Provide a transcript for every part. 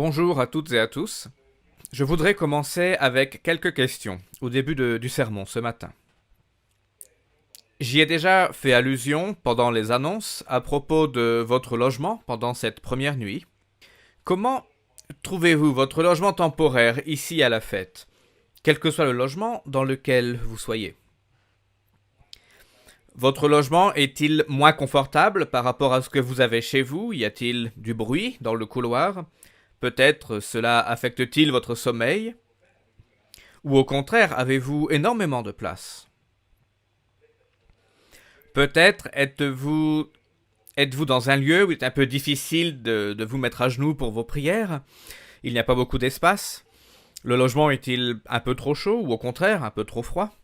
Bonjour à toutes et à tous. Je voudrais commencer avec quelques questions au début du sermon ce matin. J'y ai déjà fait allusion pendant les annonces à propos de votre logement pendant cette première nuit. Comment trouvez-vous votre logement temporaire ici à la fête, quel que soit le logement dans lequel vous soyez? Votre logement est-il moins confortable par rapport à ce que vous avez chez vous? Y a-t-il du bruit dans le couloir? Peut-être cela affecte-t-il votre sommeil? Ou au contraire, avez-vous énormément de place? Peut-être êtes-vous dans un lieu où il est un peu difficile de vous mettre à genoux pour vos prières? Il n'y a pas beaucoup d'espace? Le logement est-il un peu trop chaud ou au contraire un peu trop froid?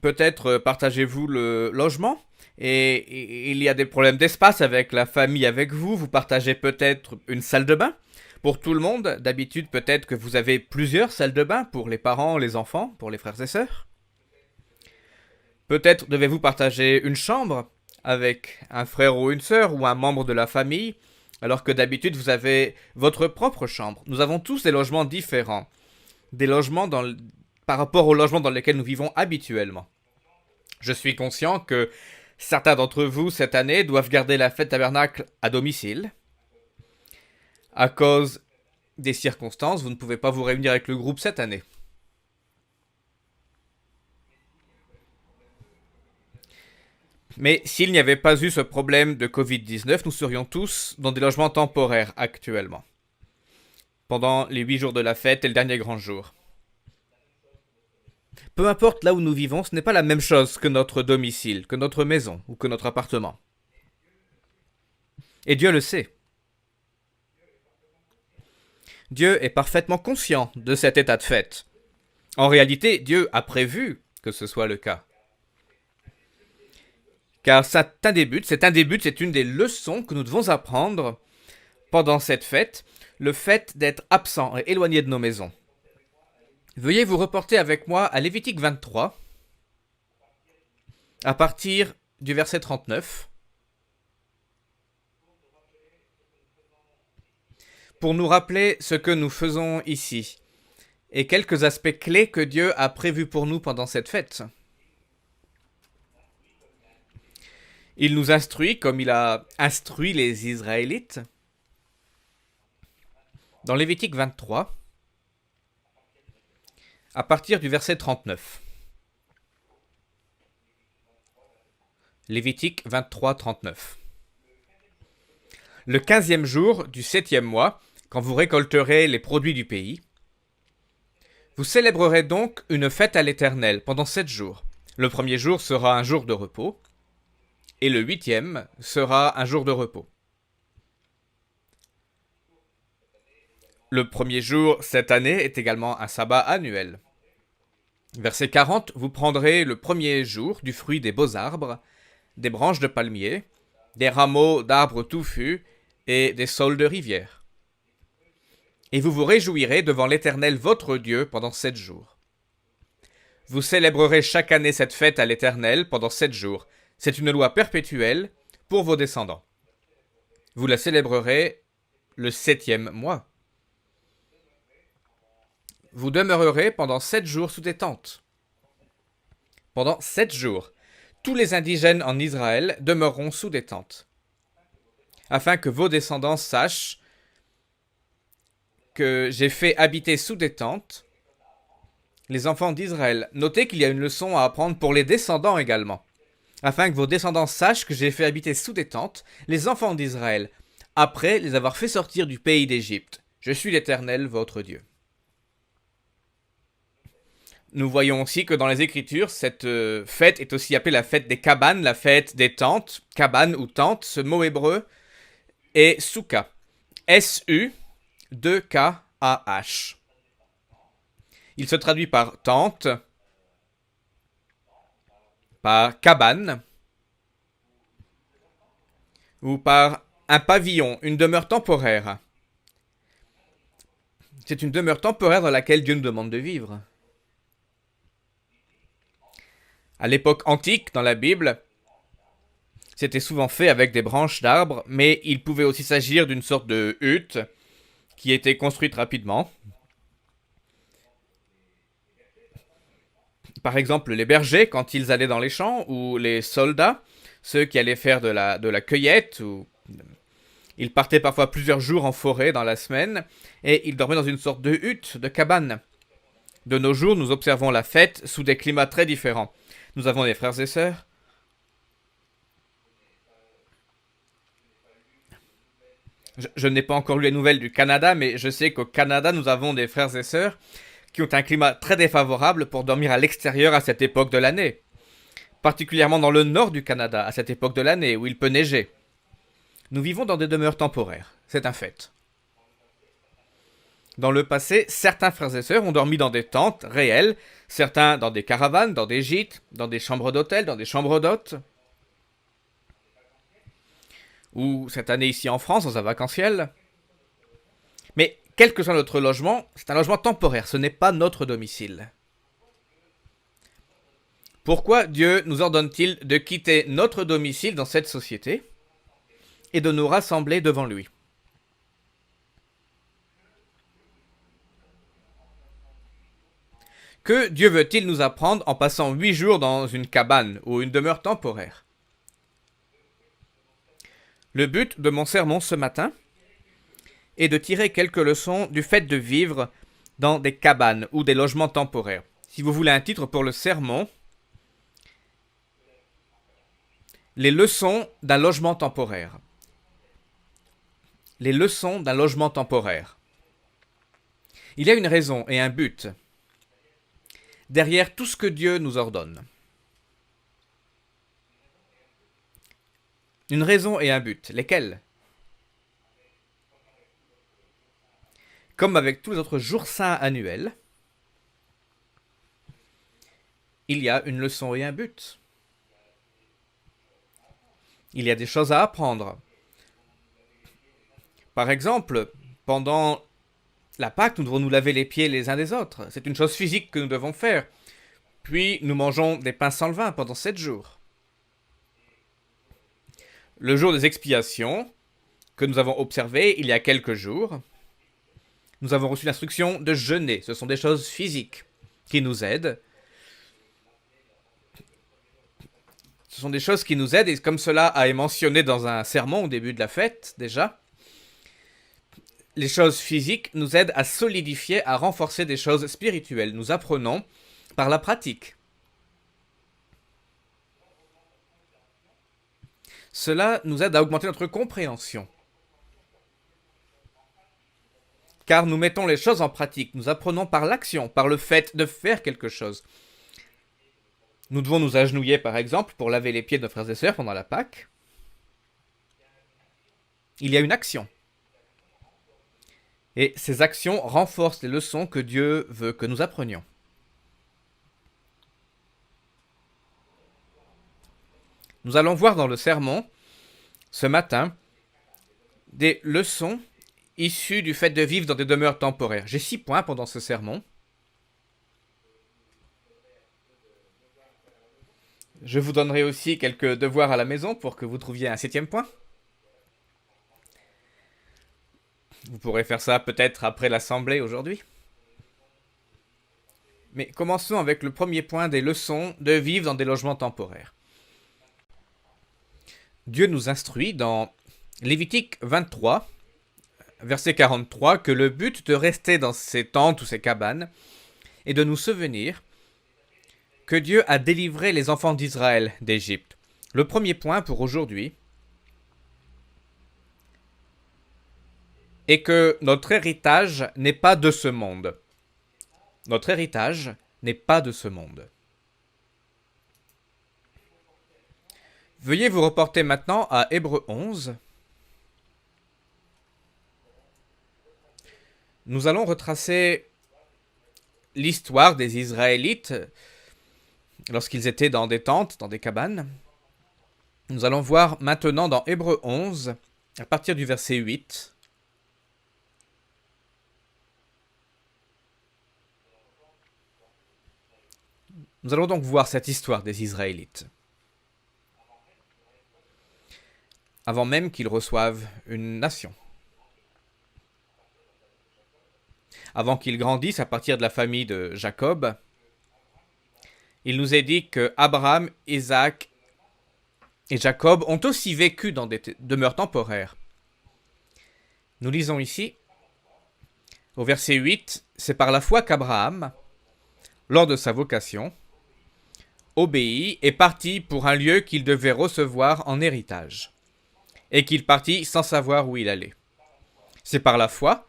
Peut-être partagez-vous le logement et il y a des problèmes d'espace avec la famille avec vous. Vous partagez peut-être une salle de bain pour tout le monde. D'habitude, peut-être que vous avez plusieurs salles de bain pour les parents, les enfants, pour les frères et sœurs. Peut-être devez-vous partager une chambre avec un frère ou une sœur ou un membre de la famille, alors que d'habitude vous avez votre propre chambre. Nous avons tous des logements différents, des logements par rapport aux logements dans lesquels nous vivons habituellement. Je suis conscient que certains d'entre vous cette année doivent garder la fête tabernacle à domicile. À cause des circonstances, vous ne pouvez pas vous réunir avec le groupe cette année. Mais s'il n'y avait pas eu ce problème de Covid-19, nous serions tous dans des logements temporaires actuellement, pendant les 8 jours de la fête et le dernier grand jour. Peu importe là où nous vivons, ce n'est pas la même chose que notre domicile, que notre maison ou que notre appartement. Et Dieu le sait. Dieu est parfaitement conscient de cet état de fait. En réalité, Dieu a prévu que ce soit le cas. Car c'est un début, c'est une des leçons que nous devons apprendre pendant cette fête, le fait d'être absent et éloigné de nos maisons. Veuillez vous reporter avec moi à Lévitique 23, à partir du verset 39, pour nous rappeler ce que nous faisons ici, et quelques aspects clés que Dieu a prévus pour nous pendant cette fête. Il nous instruit comme il a instruit les Israélites. Dans Lévitique 23, à partir du verset 39. Lévitique 23, 39. Le 15e jour du 7e mois, quand vous récolterez les produits du pays, vous célébrerez donc une fête à l'Éternel pendant 7 jours. Le premier jour sera un jour de repos, et le 8e sera un jour de repos. Le premier jour cette année est également un sabbat annuel. Verset 40, vous prendrez le premier jour du fruit des beaux arbres, des branches de palmier, des rameaux d'arbres touffus et des saules de rivière. Et vous vous réjouirez devant l'Éternel votre Dieu pendant 7 jours. Vous célébrerez chaque année cette fête à l'Éternel pendant 7 jours. C'est une loi perpétuelle pour vos descendants. Vous la célébrerez le 7e mois. Vous demeurerez pendant 7 jours sous des tentes. Pendant 7 jours, tous les indigènes en Israël demeureront sous des tentes, afin que vos descendants sachent que j'ai fait habiter sous des tentes les enfants d'Israël. Notez qu'il y a une leçon à apprendre pour les descendants également, afin que vos descendants sachent que j'ai fait habiter sous des tentes les enfants d'Israël, après les avoir fait sortir du pays d'Égypte. Je suis l'Éternel, votre Dieu. Nous voyons aussi que dans les Écritures, cette fête est aussi appelée la fête des cabanes, la fête des tentes, cabane ou tente. Ce mot hébreu est Souka, S-U-2-K-A-H. Il se traduit par tente, par cabane, ou par un pavillon, une demeure temporaire. C'est une demeure temporaire dans laquelle Dieu nous demande de vivre. À l'époque antique, dans la Bible, c'était souvent fait avec des branches d'arbres, mais il pouvait aussi s'agir d'une sorte de hutte qui étaient construites rapidement. Par exemple, les bergers quand ils allaient dans les champs, ou les soldats, ceux qui allaient faire de la cueillette, ou ils partaient parfois plusieurs jours en forêt dans la semaine, et ils dormaient dans une sorte de hutte, de cabane. De nos jours, nous observons la fête sous des climats très différents. Nous avons des frères et sœurs. Je n'ai pas encore lu les nouvelles du Canada, mais je sais qu'au Canada, nous avons des frères et sœurs qui ont un climat très défavorable pour dormir à l'extérieur à cette époque de l'année. Particulièrement dans le nord du Canada, à cette époque de l'année, où il peut neiger. Nous vivons dans des demeures temporaires, c'est un fait. Dans le passé, certains frères et sœurs ont dormi dans des tentes réelles, certains dans des caravanes, dans des gîtes, dans des chambres d'hôtel, dans des chambres d'hôtes, ou cette année ici en France, dans un vacanciel. Mais quel que soit notre logement, c'est un logement temporaire, ce n'est pas notre domicile. Pourquoi Dieu nous ordonne-t-il de quitter notre domicile dans cette société et de nous rassembler devant lui? Que Dieu veut-il nous apprendre en passant 8 jours dans une cabane ou une demeure temporaire? Le but de mon sermon ce matin est de tirer quelques leçons du fait de vivre dans des cabanes ou des logements temporaires. Si vous voulez un titre pour le sermon, les leçons d'un logement temporaire. Les leçons d'un logement temporaire. Il y a une raison et un but derrière tout ce que Dieu nous ordonne. Une raison et un but. Lesquels? Comme avec tous les autres jours saints annuels, il y a une leçon et un but. Il y a des choses à apprendre. Par exemple, pendant la Pâque, nous devons nous laver les pieds les uns des autres. C'est une chose physique que nous devons faire. Puis nous mangeons des pains sans levain pendant 7 jours. Le jour des expiations, que nous avons observé il y a quelques jours, nous avons reçu l'instruction de jeûner. Ce sont des choses physiques qui nous aident. Ce sont des choses qui nous aident, et comme cela a été mentionné dans un sermon au début de la fête, déjà, les choses physiques nous aident à solidifier, à renforcer des choses spirituelles. Nous apprenons par la pratique. Cela nous aide à augmenter notre compréhension. Car nous mettons les choses en pratique, nous apprenons par l'action, par le fait de faire quelque chose. Nous devons nous agenouiller, par exemple, pour laver les pieds de nos frères et sœurs pendant la Pâque. Il y a une action. Et ces actions renforcent les leçons que Dieu veut que nous apprenions. Nous allons voir dans le sermon, ce matin, des leçons issues du fait de vivre dans des demeures temporaires. J'ai 6 points pendant ce sermon. Je vous donnerai aussi quelques devoirs à la maison pour que vous trouviez un 7e point. Vous pourrez faire ça peut-être après l'assemblée aujourd'hui. Mais commençons avec le premier point des leçons de vivre dans des logements temporaires. Dieu nous instruit dans Lévitique 23, verset 43, que le but de rester dans ces tentes ou ces cabanes est de nous souvenir que Dieu a délivré les enfants d'Israël d'Égypte. Le premier point pour aujourd'hui est que notre héritage n'est pas de ce monde. Notre héritage n'est pas de ce monde. Veuillez vous reporter maintenant à Hébreux 11. Nous allons retracer l'histoire des Israélites lorsqu'ils étaient dans des tentes, dans des cabanes. Nous allons voir maintenant dans Hébreux 11, à partir du verset 8. Nous allons donc voir cette histoire des Israélites. Avant même qu'ils reçoivent une nation. avant qu'ils grandissent à partir de la famille de Jacob, il nous est dit que Abraham, Isaac et Jacob ont aussi vécu dans des demeures temporaires. Nous lisons ici, au verset 8, c'est par la foi qu'Abraham, lors de sa vocation, obéit et partit pour un lieu qu'il devait recevoir en héritage, et qu'il partit sans savoir où il allait. C'est par la foi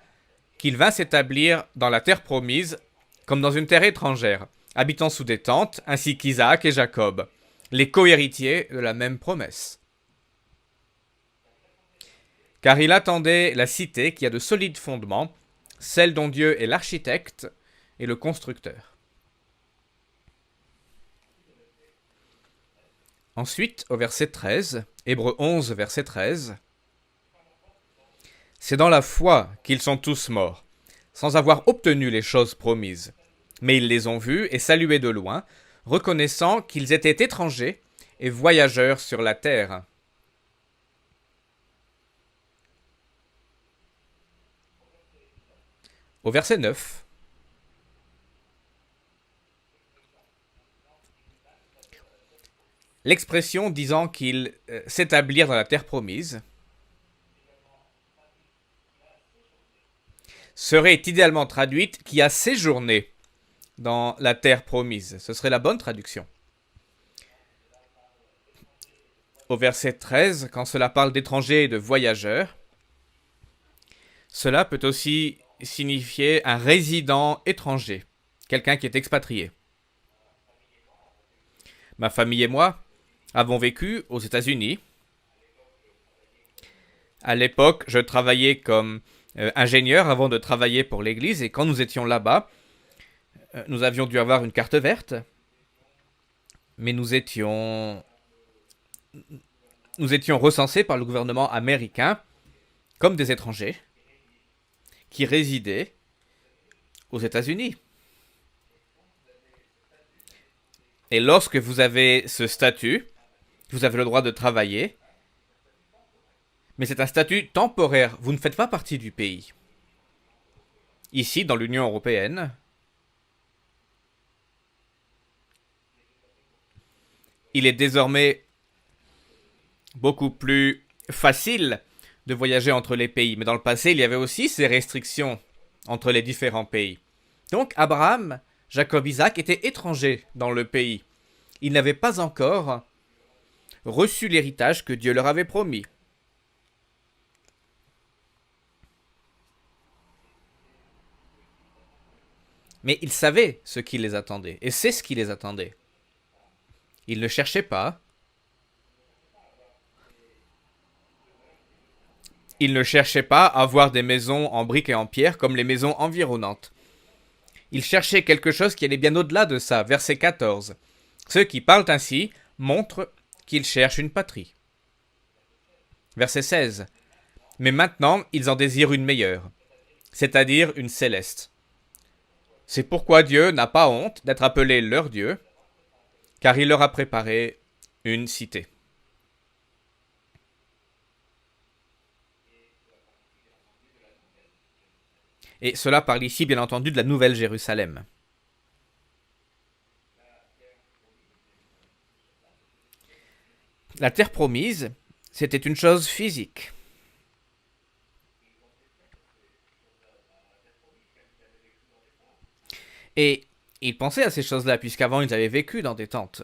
qu'il vint s'établir dans la terre promise, comme dans une terre étrangère, habitant sous des tentes, ainsi qu'Isaac et Jacob, les co-héritiers de la même promesse. Car il attendait la cité qui a de solides fondements, celle dont Dieu est l'architecte et le constructeur. Ensuite, au verset 13, Hébreux 11, verset 13, c'est dans la foi qu'ils sont tous morts, sans avoir obtenu les choses promises. Mais ils les ont vus et salués de loin, reconnaissant qu'ils étaient étrangers et voyageurs sur la terre. Au verset 9, l'expression disant qu'ils s'établirent dans la terre promise serait idéalement traduite qui a séjourné dans la terre promise. Ce serait la bonne traduction. Au verset 13, quand cela parle d'étrangers et de voyageurs, cela peut aussi signifier un résident étranger, quelqu'un qui est expatrié. Ma famille et moi avons vécu aux États-Unis. À l'époque, je travaillais comme ingénieur avant de travailler pour l'église, et quand nous étions là-bas, nous avions dû avoir une carte verte, mais nous étions recensés par le gouvernement américain comme des étrangers qui résidaient aux États-Unis. Et lorsque vous avez ce statut, vous avez le droit de travailler, mais c'est un statut temporaire, vous ne faites pas partie du pays. Ici, dans l'Union européenne, il est désormais beaucoup plus facile de voyager entre les pays. Mais dans le passé, il y avait aussi ces restrictions entre les différents pays. Donc Abraham, Jacob, Isaac étaient étrangers dans le pays. Ils n'avaient pas encore reçu l'héritage que Dieu leur avait promis. Mais ils savaient ce qui les attendait, et c'est ce qui les attendait. Ils ne cherchaient pas. Ils ne cherchaient pas à avoir des maisons en briques et en pierre comme les maisons environnantes. Ils cherchaient quelque chose qui allait bien au-delà de ça. Verset 14. Ceux qui parlent ainsi montrent qu'ils cherchent une patrie. Verset 16. Mais maintenant, ils en désirent une meilleure, c'est-à-dire une céleste. C'est pourquoi Dieu n'a pas honte d'être appelé leur Dieu, car il leur a préparé une cité. Et cela parle ici, bien entendu, de la Nouvelle Jérusalem. La terre promise, c'était une chose physique. Et ils pensaient à ces choses-là, puisqu'avant ils avaient vécu dans des tentes.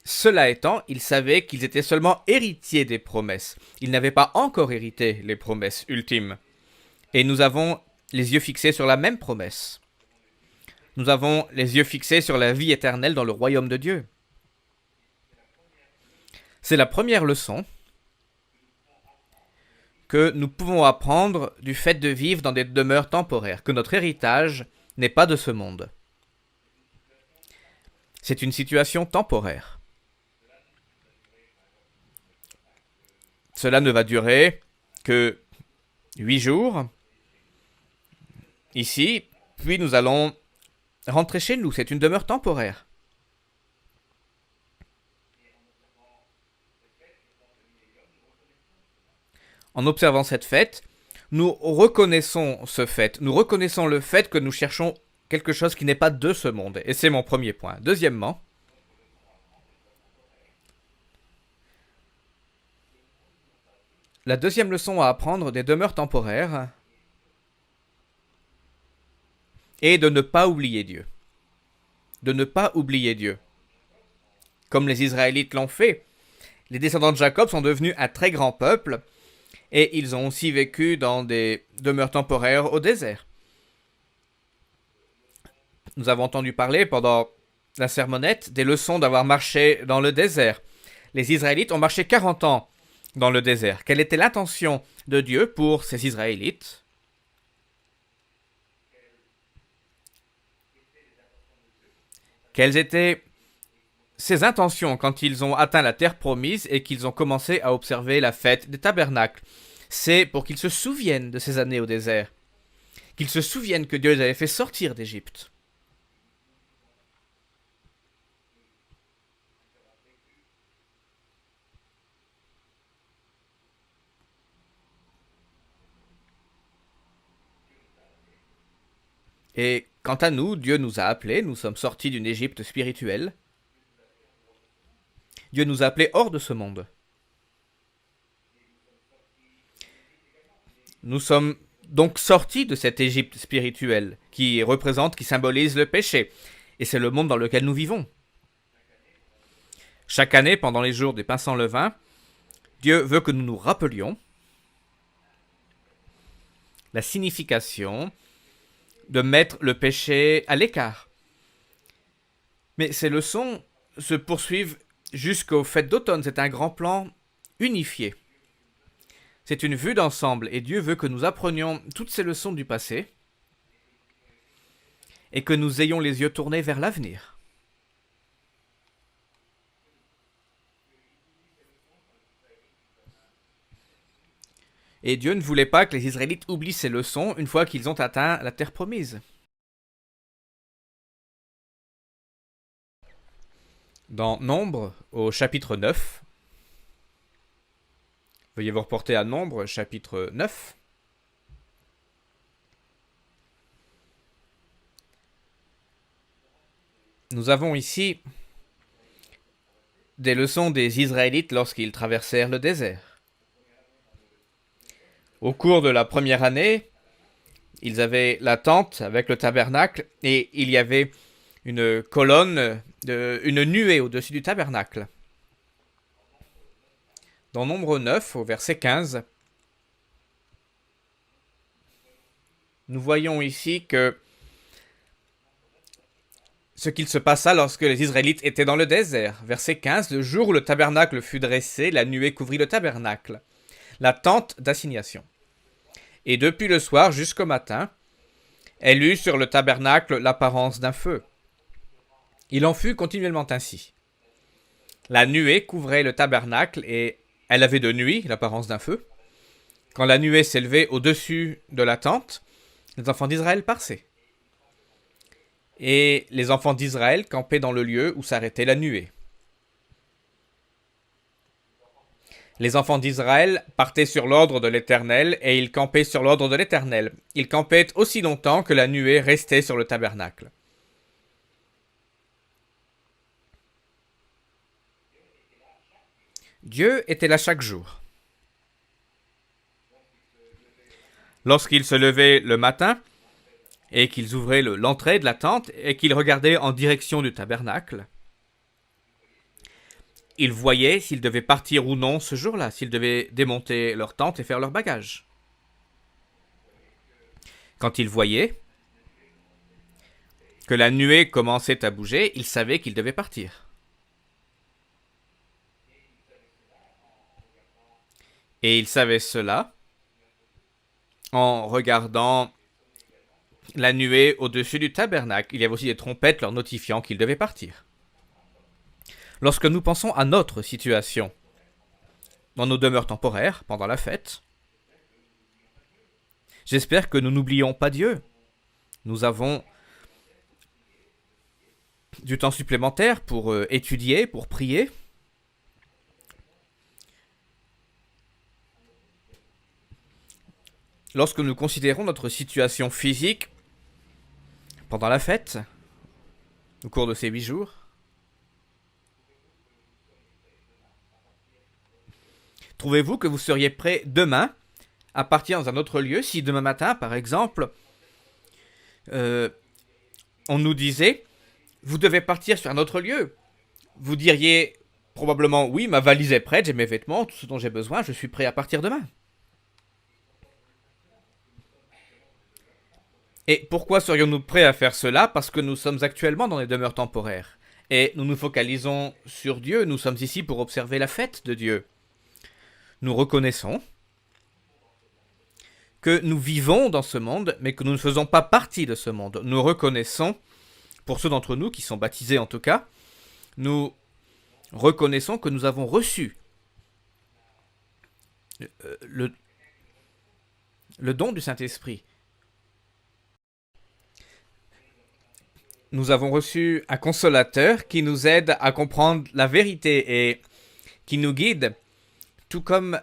Cela étant, ils savaient qu'ils étaient seulement héritiers des promesses. Ils n'avaient pas encore hérité les promesses ultimes. Et nous avons les yeux fixés sur la même promesse. Nous avons les yeux fixés sur la vie éternelle dans le royaume de Dieu. C'est la première leçon que nous pouvons apprendre du fait de vivre dans des demeures temporaires, que notre héritage n'est pas de ce monde. C'est une situation temporaire. Cela ne va durer que 8 jours, ici, puis nous allons rentrer chez nous. C'est une demeure temporaire. En observant cette fête, nous reconnaissons ce fait. Nous reconnaissons le fait que nous cherchons quelque chose qui n'est pas de ce monde. Et c'est mon premier point. Deuxièmement, la deuxième leçon à apprendre des demeures temporaires est de ne pas oublier Dieu. De ne pas oublier Dieu. Comme les Israélites l'ont fait, les descendants de Jacob sont devenus un très grand peuple et ils ont aussi vécu dans des demeures temporaires au désert. Nous avons entendu parler pendant la sermonnette des leçons d'avoir marché dans le désert. Les Israélites ont marché 40 ans dans le désert. Quelle était l'intention de Dieu pour ces Israélites? Quelles étaient ses intentions quand ils ont atteint la terre promise et qu'ils ont commencé à observer la fête des tabernacles? C'est pour qu'ils se souviennent de ces années au désert, qu'ils se souviennent que Dieu les avait fait sortir d'Égypte. Et quant à nous, Dieu nous a appelés, nous sommes sortis d'une Égypte spirituelle. Dieu nous a appelés hors de ce monde. Nous sommes donc sortis de cette Égypte spirituelle qui représente, qui symbolise le péché. Et c'est le monde dans lequel nous vivons. Chaque année, pendant les jours des pains sans levain, Dieu veut que nous nous rappelions la signification de mettre le péché à l'écart. Mais ces leçons se poursuivent jusqu'aux fêtes d'automne. C'est un grand plan unifié. C'est une vue d'ensemble et Dieu veut que nous apprenions toutes ces leçons du passé et que nous ayons les yeux tournés vers l'avenir. Et Dieu ne voulait pas que les Israélites oublient ces leçons une fois qu'ils ont atteint la terre promise. Dans Nombre, au chapitre 9, veuillez vous reporter à Nombre, chapitre 9. Nous avons ici des leçons des Israélites lorsqu'ils traversèrent le désert. Au cours de la première année, ils avaient la tente avec le tabernacle et il y avait une colonne, une nuée au-dessus du tabernacle. Dans Nombre 9, au verset 15, nous voyons ici que ce qu'il se passa lorsque les Israélites étaient dans le désert. Verset 15, le jour où le tabernacle fut dressé, la nuée couvrit le tabernacle, la tente d'assignation. Et depuis le soir jusqu'au matin, elle eut sur le tabernacle l'apparence d'un feu. Il en fut continuellement ainsi. La nuée couvrait le tabernacle et elle avait de nuit l'apparence d'un feu. Quand la nuée s'élevait au-dessus de la tente, les enfants d'Israël passaient. Et les enfants d'Israël campaient dans le lieu où s'arrêtait la nuée. Les enfants d'Israël partaient sur l'ordre de l'Éternel et ils campaient sur l'ordre de l'Éternel. Ils campaient aussi longtemps que la nuée restait sur le tabernacle. Dieu était là chaque jour. Lorsqu'ils se levaient le matin et qu'ils ouvraient l'entrée de la tente et qu'ils regardaient en direction du tabernacle, ils voyaient s'ils devaient partir ou non ce jour-là, s'ils devaient démonter leur tente et faire leur bagage. Quand ils voyaient que la nuée commençait à bouger, ils savaient qu'ils devaient partir. Et ils savaient cela en regardant la nuée au-dessus du tabernacle. Il y avait aussi des trompettes leur notifiant qu'ils devaient partir. Lorsque nous pensons à notre situation, dans nos demeures temporaires, pendant la fête, j'espère que nous n'oublions pas Dieu. Nous avons du temps supplémentaire pour étudier, pour prier. lorsque nous considérons notre situation physique pendant la fête, au cours de ces 8 jours, trouvez-vous que vous seriez prêt demain à partir dans un autre lieu si demain matin, par exemple, on nous disait « Vous devez partir sur un autre lieu ». Vous diriez probablement « Oui, ma valise est prête, j'ai mes vêtements, tout ce dont j'ai besoin, je suis prêt à partir demain ». Et pourquoi serions-nous prêts à faire cela? Parce que nous sommes actuellement dans des demeures temporaires. Et nous nous focalisons sur Dieu, nous sommes ici pour observer la fête de Dieu. Nous reconnaissons que nous vivons dans ce monde, mais que nous ne faisons pas partie de ce monde. Nous reconnaissons, pour ceux d'entre nous qui sont baptisés en tout cas, nous reconnaissons que nous avons reçu le don du Saint-Esprit. Nous avons reçu un consolateur qui nous aide à comprendre la vérité et qui nous guide, tout comme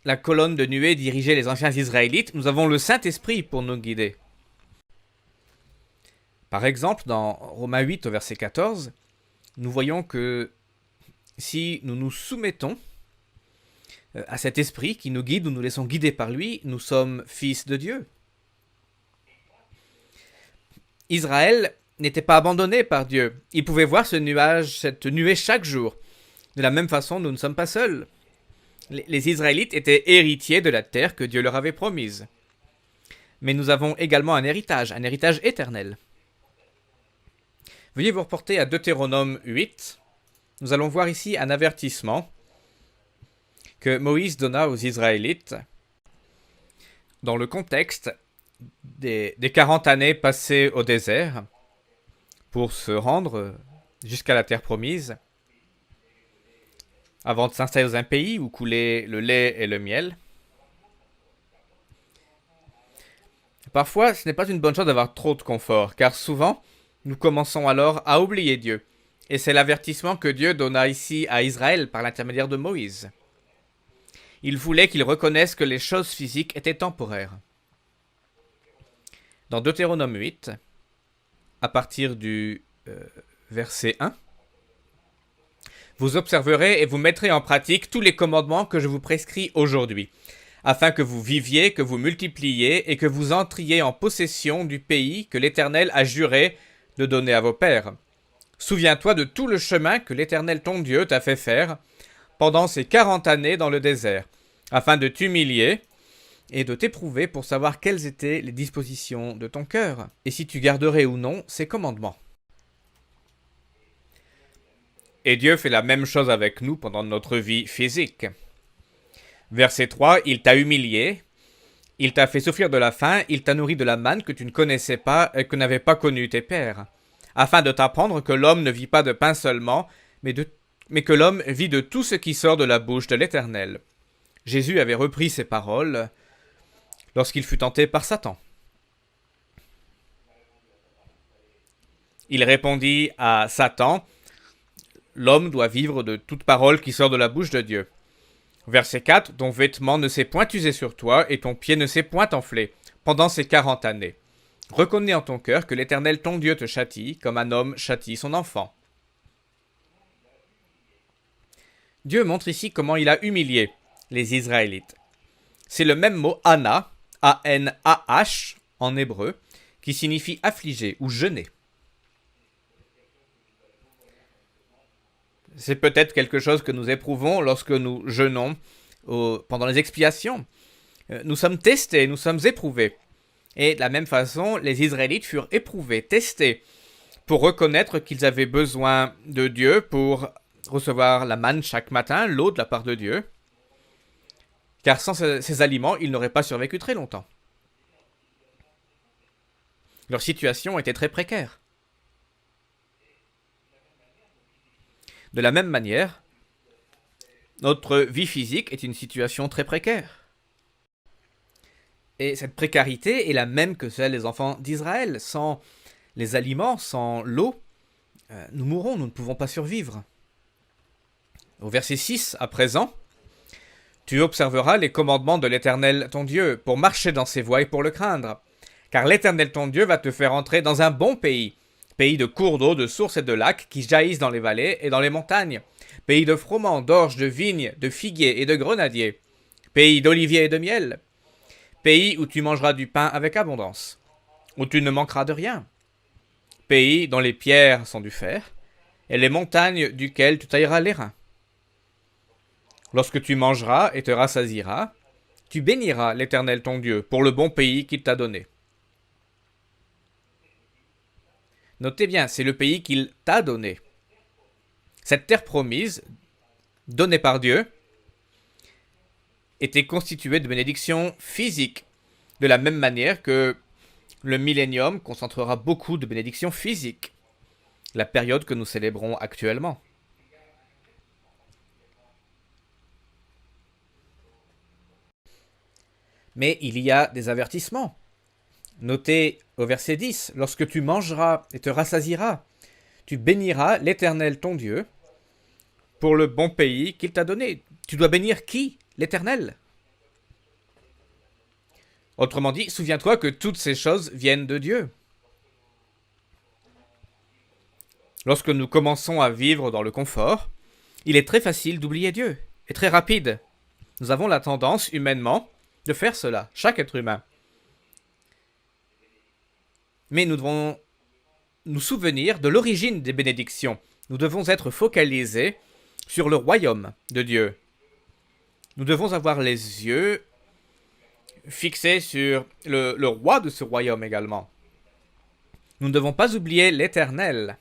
la colonne de nuée dirigeait les anciens Israélites, nous avons le Saint-Esprit pour nous guider. Par exemple, dans Romains 8 au verset 14, nous voyons que si nous nous soumettons à cet esprit qui nous guide, nous nous laissons guider par lui, nous sommes fils de Dieu. Israël n'était pas abandonné par Dieu. Il pouvait voir ce nuage, cette nuée chaque jour. De la même façon, nous ne sommes pas seuls. Les Israélites étaient héritiers de la terre que Dieu leur avait promise. Mais nous avons également un héritage éternel. Veuillez vous reporter à Deutéronome 8. Nous allons voir ici un avertissement que Moïse donna aux Israélites dans le contexte des 40 années passées au désert pour se rendre jusqu'à la terre promise, avant de s'installer dans un pays où coulait le lait et le miel. Parfois, ce n'est pas une bonne chose d'avoir trop de confort, car souvent, nous commençons alors à oublier Dieu. Et c'est l'avertissement que Dieu donna ici à Israël par l'intermédiaire de Moïse. Il voulait qu'ils reconnaissent que les choses physiques étaient temporaires. Dans Deutéronome 8, à partir du verset 1, vous observerez et vous mettrez en pratique tous les commandements que je vous prescris aujourd'hui, afin que vous viviez, que vous multipliiez et que vous entriez en possession du pays que l'Éternel a juré de donner à vos pères. Souviens-toi de tout le chemin que l'Éternel ton Dieu t'a fait faire pendant ces 40 années dans le désert, afin de t'humilier et de t'éprouver pour savoir quelles étaient les dispositions de ton cœur, et si tu garderais ou non ces commandements. Et Dieu fait la même chose avec nous pendant notre vie physique. Verset 3, il t'a humilié, il t'a fait souffrir de la faim, il t'a nourri de la manne que tu ne connaissais pas et que n'avaient pas connu tes pères, afin de t'apprendre que l'homme ne vit pas de pain seulement, mais que l'homme vit de tout ce qui sort de la bouche de l'Éternel. Jésus avait repris ces paroles lorsqu'il fut tenté par Satan. Il répondit à Satan, « L'homme doit vivre de toute parole qui sort de la bouche de Dieu. » Verset 4, « Ton vêtement ne s'est point usé sur toi, et ton pied ne s'est point enflé, pendant ces 40 années. Reconnais en ton cœur que l'Éternel ton Dieu te châtie, comme un homme châtie son enfant. » Dieu montre ici comment il a humilié les Israélites. C'est le même mot « ana », A-N-A-H, en hébreu, qui signifie affliger ou jeûner. C'est peut-être quelque chose que nous éprouvons lorsque nous jeûnons pendant les expiations. Nous sommes testés, nous sommes éprouvés. Et de la même façon, les Israélites furent éprouvés, testés, pour reconnaître qu'ils avaient besoin de Dieu pour recevoir la manne chaque matin, l'eau de la part de Dieu. Car sans ces aliments, ils n'auraient pas survécu très longtemps. Leur situation était très précaire. De la même manière, notre vie physique est une situation très précaire. Et cette précarité est la même que celle des enfants d'Israël. Sans les aliments, sans l'eau, nous mourrons, nous ne pouvons pas survivre. Au verset 6, à présent, Tu observeras les commandements de l'Éternel ton Dieu, pour marcher dans ses voies et pour le craindre. Car l'Éternel ton Dieu va te faire entrer dans un bon pays, pays de cours d'eau, de sources et de lacs qui jaillissent dans les vallées et dans les montagnes, pays de froment, d'orge, de vignes, de figuiers et de grenadiers, pays d'oliviers et de miel, pays où tu mangeras du pain avec abondance, où tu ne manqueras de rien, pays dont les pierres sont du fer, et les montagnes duquel tu tailleras les reins. Lorsque tu mangeras et te rassasieras, tu béniras l'Éternel ton Dieu pour le bon pays qu'il t'a donné. Notez bien, c'est le pays qu'il t'a donné. Cette terre promise, donnée par Dieu, était constituée de bénédictions physiques, de la même manière que le millénium concentrera beaucoup de bénédictions physiques, la période que nous célébrons actuellement. Mais il y a des avertissements. Notez au verset 10, « Lorsque tu mangeras et te rassasieras, tu béniras l'Éternel ton Dieu pour le bon pays qu'il t'a donné. » Tu dois bénir qui? L'Éternel. Autrement dit, souviens-toi que toutes ces choses viennent de Dieu. Lorsque nous commençons à vivre dans le confort, il est très facile d'oublier Dieu, et très rapide. Nous avons la tendance, humainement, de faire cela, chaque être humain. Mais nous devons nous souvenir de l'origine des bénédictions. Nous devons être focalisés sur le royaume de Dieu. Nous devons avoir les yeux fixés sur le roi de ce royaume également. Nous ne devons pas oublier l'Éternel.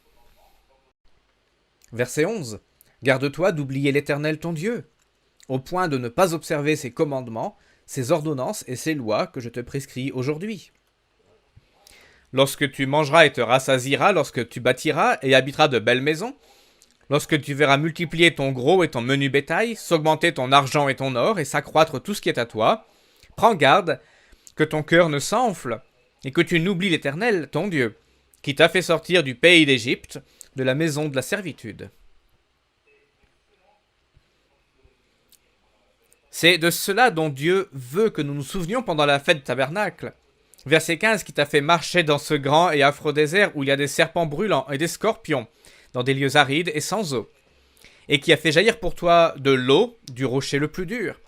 Verset 11. Garde-toi d'oublier l'Éternel ton Dieu, au point de ne pas observer ses commandements, ses ordonnances et ses lois que je te prescris aujourd'hui. Lorsque tu mangeras et te rassasieras, lorsque tu bâtiras et habiteras de belles maisons, lorsque tu verras multiplier ton gros et ton menu bétail, s'augmenter ton argent et ton or, et s'accroître tout ce qui est à toi, prends garde que ton cœur ne s'enfle, et que tu n'oublies l'Éternel, ton Dieu, qui t'a fait sortir du pays d'Égypte, de la maison de la servitude. C'est de cela dont Dieu veut que nous nous souvenions pendant la fête du tabernacle. Verset 15, qui t'a fait marcher dans ce grand et affreux désert où il y a des serpents brûlants et des scorpions, dans des lieux arides et sans eau, et qui a fait jaillir pour toi de l'eau du rocher le plus dur,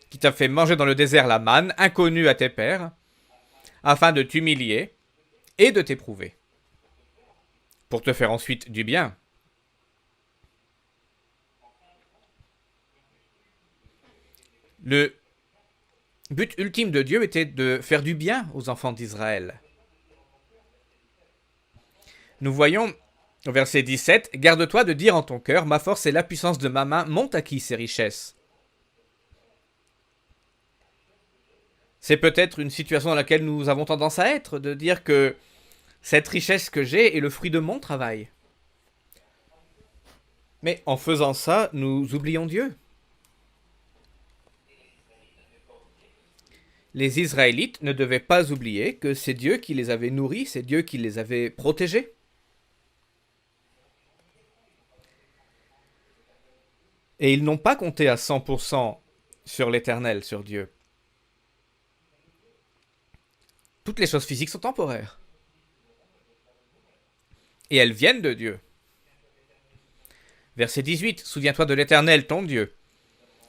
qui t'a fait manger dans le désert la manne, inconnue à tes pères, afin de t'humilier et de t'éprouver, pour te faire ensuite du bien. Le but ultime de Dieu était de faire du bien aux enfants d'Israël. Nous voyons au verset 17, « Garde-toi de dire en ton cœur, ma force et la puissance de ma main m'ont acquis ces richesses. » C'est peut-être une situation dans laquelle nous avons tendance à être, de dire que cette richesse que j'ai est le fruit de mon travail. Mais en faisant ça, nous oublions Dieu. Les Israélites ne devaient pas oublier que c'est Dieu qui les avait nourris, c'est Dieu qui les avait protégés. Et ils n'ont pas compté à 100% sur l'Éternel, sur Dieu. Toutes les choses physiques sont temporaires. Et elles viennent de Dieu. Verset 18, « Souviens-toi de l'Éternel, ton Dieu,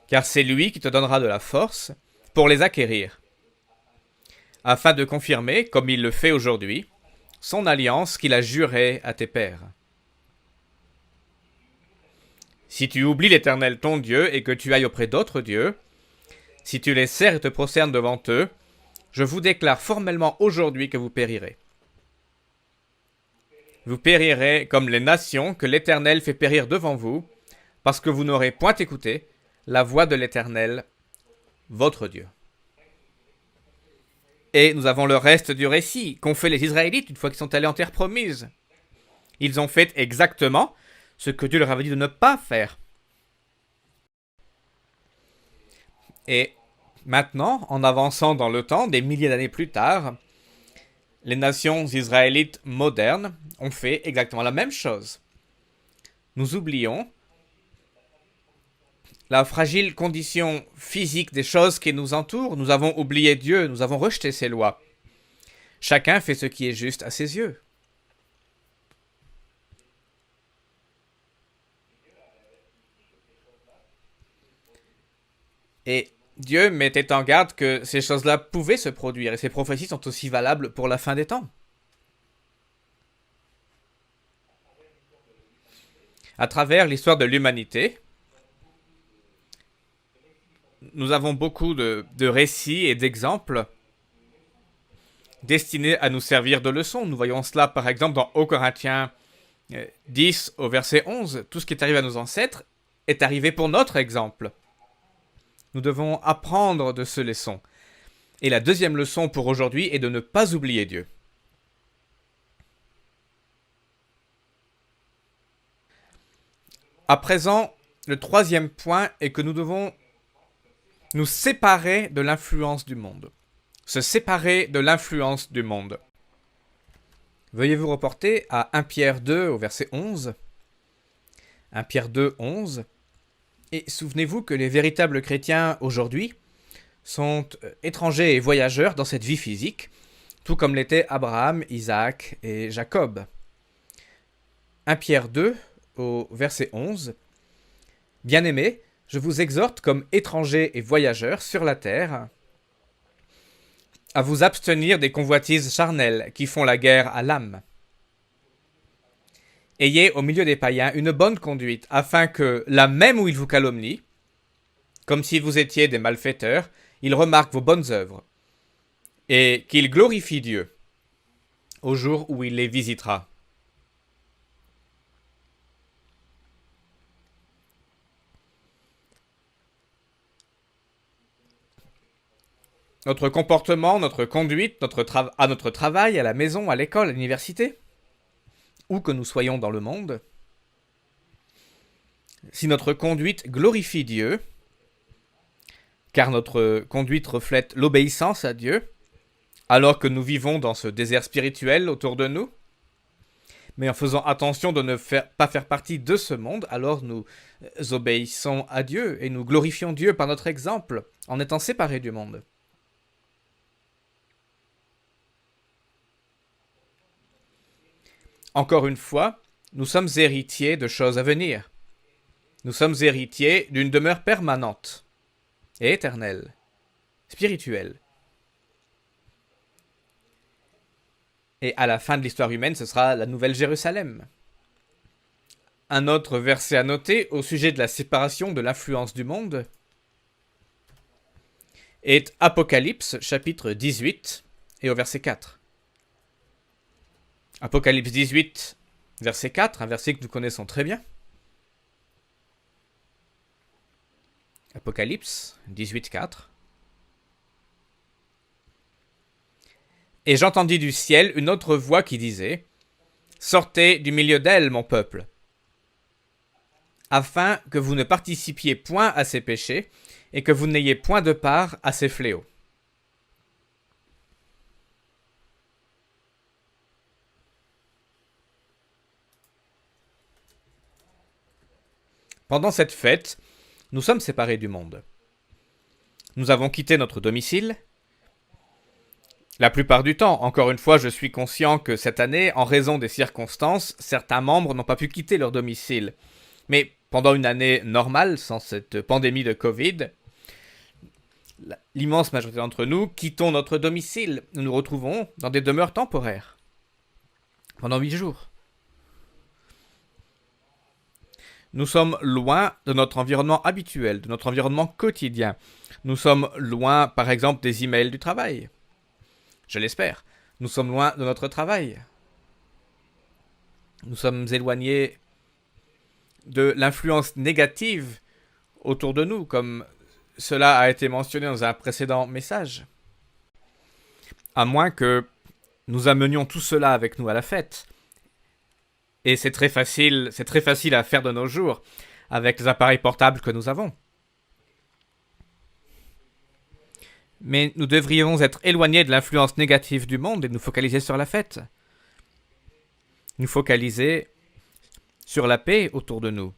car c'est lui qui te donnera de la force pour les acquérir, afin de confirmer, comme il le fait aujourd'hui, son alliance qu'il a jurée à tes pères. Si tu oublies l'Éternel ton Dieu et que tu ailles auprès d'autres dieux, si tu les sers et te prosternes devant eux, je vous déclare formellement aujourd'hui que vous périrez. Vous périrez comme les nations que l'Éternel fait périr devant vous, parce que vous n'aurez point écouté la voix de l'Éternel, votre Dieu. » Et nous avons le reste du récit qu'ont fait les Israélites une fois qu'ils sont allés en terre promise. Ils ont fait exactement ce que Dieu leur avait dit de ne pas faire. Et maintenant, en avançant dans le temps, des milliers d'années plus tard, les nations israélites modernes ont fait exactement la même chose. Nous oublions la fragile condition physique des choses qui nous entourent, nous avons oublié Dieu, nous avons rejeté ses lois. Chacun fait ce qui est juste à ses yeux. Et Dieu mettait en garde que ces choses-là pouvaient se produire, et ces prophéties sont aussi valables pour la fin des temps. À travers l'histoire de l'humanité, nous avons beaucoup de récits et d'exemples destinés à nous servir de leçon. Nous voyons cela par exemple dans 1 Corinthiens 10 au verset 11. Tout ce qui est arrivé à nos ancêtres est arrivé pour notre exemple. Nous devons apprendre de ce leçon. Et la deuxième leçon pour aujourd'hui est de ne pas oublier Dieu. À présent, le troisième point est que nous devons nous séparer de l'influence du monde. Se séparer de l'influence du monde. Veuillez vous reporter à 1 Pierre 2 au verset 11. 1 Pierre 2, 11. Et souvenez-vous que les véritables chrétiens aujourd'hui sont étrangers et voyageurs dans cette vie physique, tout comme l'étaient Abraham, Isaac et Jacob. 1 Pierre 2 au verset 11. Bien-aimés, je vous exhorte comme étrangers et voyageurs sur la terre à vous abstenir des convoitises charnelles qui font la guerre à l'âme. Ayez au milieu des païens une bonne conduite, afin que, là même où ils vous calomnient, comme si vous étiez des malfaiteurs, ils remarquent vos bonnes œuvres, et qu'ils glorifient Dieu au jour où il les visitera. Notre comportement, notre conduite, à notre travail, à la maison, à l'école, à l'université, où que nous soyons dans le monde, si notre conduite glorifie Dieu, car notre conduite reflète l'obéissance à Dieu, alors que nous vivons dans ce désert spirituel autour de nous, mais en faisant attention de ne pas faire partie de ce monde, alors nous obéissons à Dieu et nous glorifions Dieu par notre exemple, en étant séparés du monde. Encore une fois, nous sommes héritiers de choses à venir. Nous sommes héritiers d'une demeure permanente et éternelle, spirituelle. Et à la fin de l'histoire humaine, ce sera la Nouvelle Jérusalem. Un autre verset à noter au sujet de la séparation de l'influence du monde est Apocalypse, chapitre 18, et au verset 4. Apocalypse 18, verset 4, un verset que nous connaissons très bien. Apocalypse 18, 4. Et j'entendis du ciel une autre voix qui disait : Sortez du milieu d'elle, mon peuple, afin que vous ne participiez point à ses péchés et que vous n'ayez point de part à ses fléaux. Pendant cette fête, nous sommes séparés du monde. Nous avons quitté notre domicile. La plupart du temps, encore une fois, je suis conscient que cette année, en raison des circonstances, certains membres n'ont pas pu quitter leur domicile. Mais pendant une année normale, sans cette pandémie de Covid, l'immense majorité d'entre nous quittons notre domicile. Nous nous retrouvons dans des demeures temporaires pendant 8 jours. Nous sommes loin de notre environnement habituel, de notre environnement quotidien. Nous sommes loin, par exemple, des emails du travail. Je l'espère. Nous sommes loin de notre travail. Nous sommes éloignés de l'influence négative autour de nous, comme cela a été mentionné dans un précédent message. À moins que nous amenions tout cela avec nous à la fête. Et c'est très facile à faire de nos jours, avec les appareils portables que nous avons. Mais nous devrions être éloignés de l'influence négative du monde et nous focaliser sur la fête. Nous focaliser sur la paix autour de nous.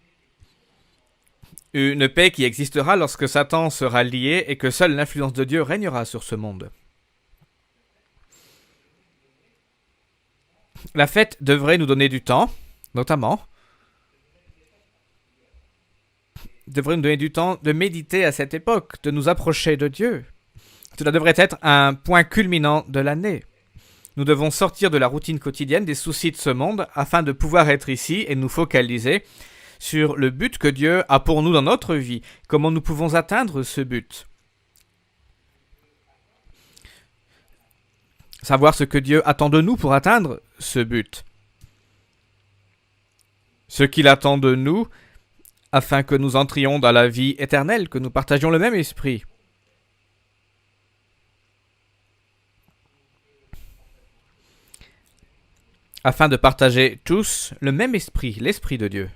Une paix qui existera lorsque Satan sera lié et que seule l'influence de Dieu régnera sur ce monde. La fête devrait nous donner du temps, notamment, devrait nous donner du temps de méditer à cette époque, de nous approcher de Dieu. Cela devrait être un point culminant de l'année. Nous devons sortir de la routine quotidienne, des soucis de ce monde, afin de pouvoir être ici et nous focaliser sur le but que Dieu a pour nous dans notre vie, comment nous pouvons atteindre ce but. Savoir ce que Dieu attend de nous pour atteindre ce but. Ce qu'il attend de nous afin que nous entrions dans la vie éternelle, que nous partagions le même esprit. Afin de partager tous le même esprit, l'esprit de Dieu.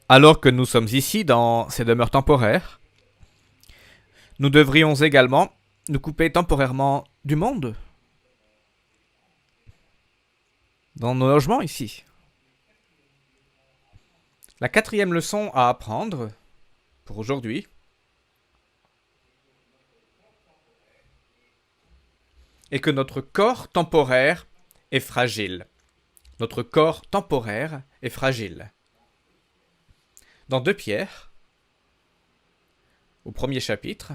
Alors que nous sommes ici dans ces demeures temporaires, nous devrions également nous couper temporairement du monde, dans nos logements ici. La 4e leçon à apprendre pour aujourd'hui est que notre corps temporaire est fragile. Notre corps temporaire est fragile. Dans 2 Pierre, au 1er chapitre,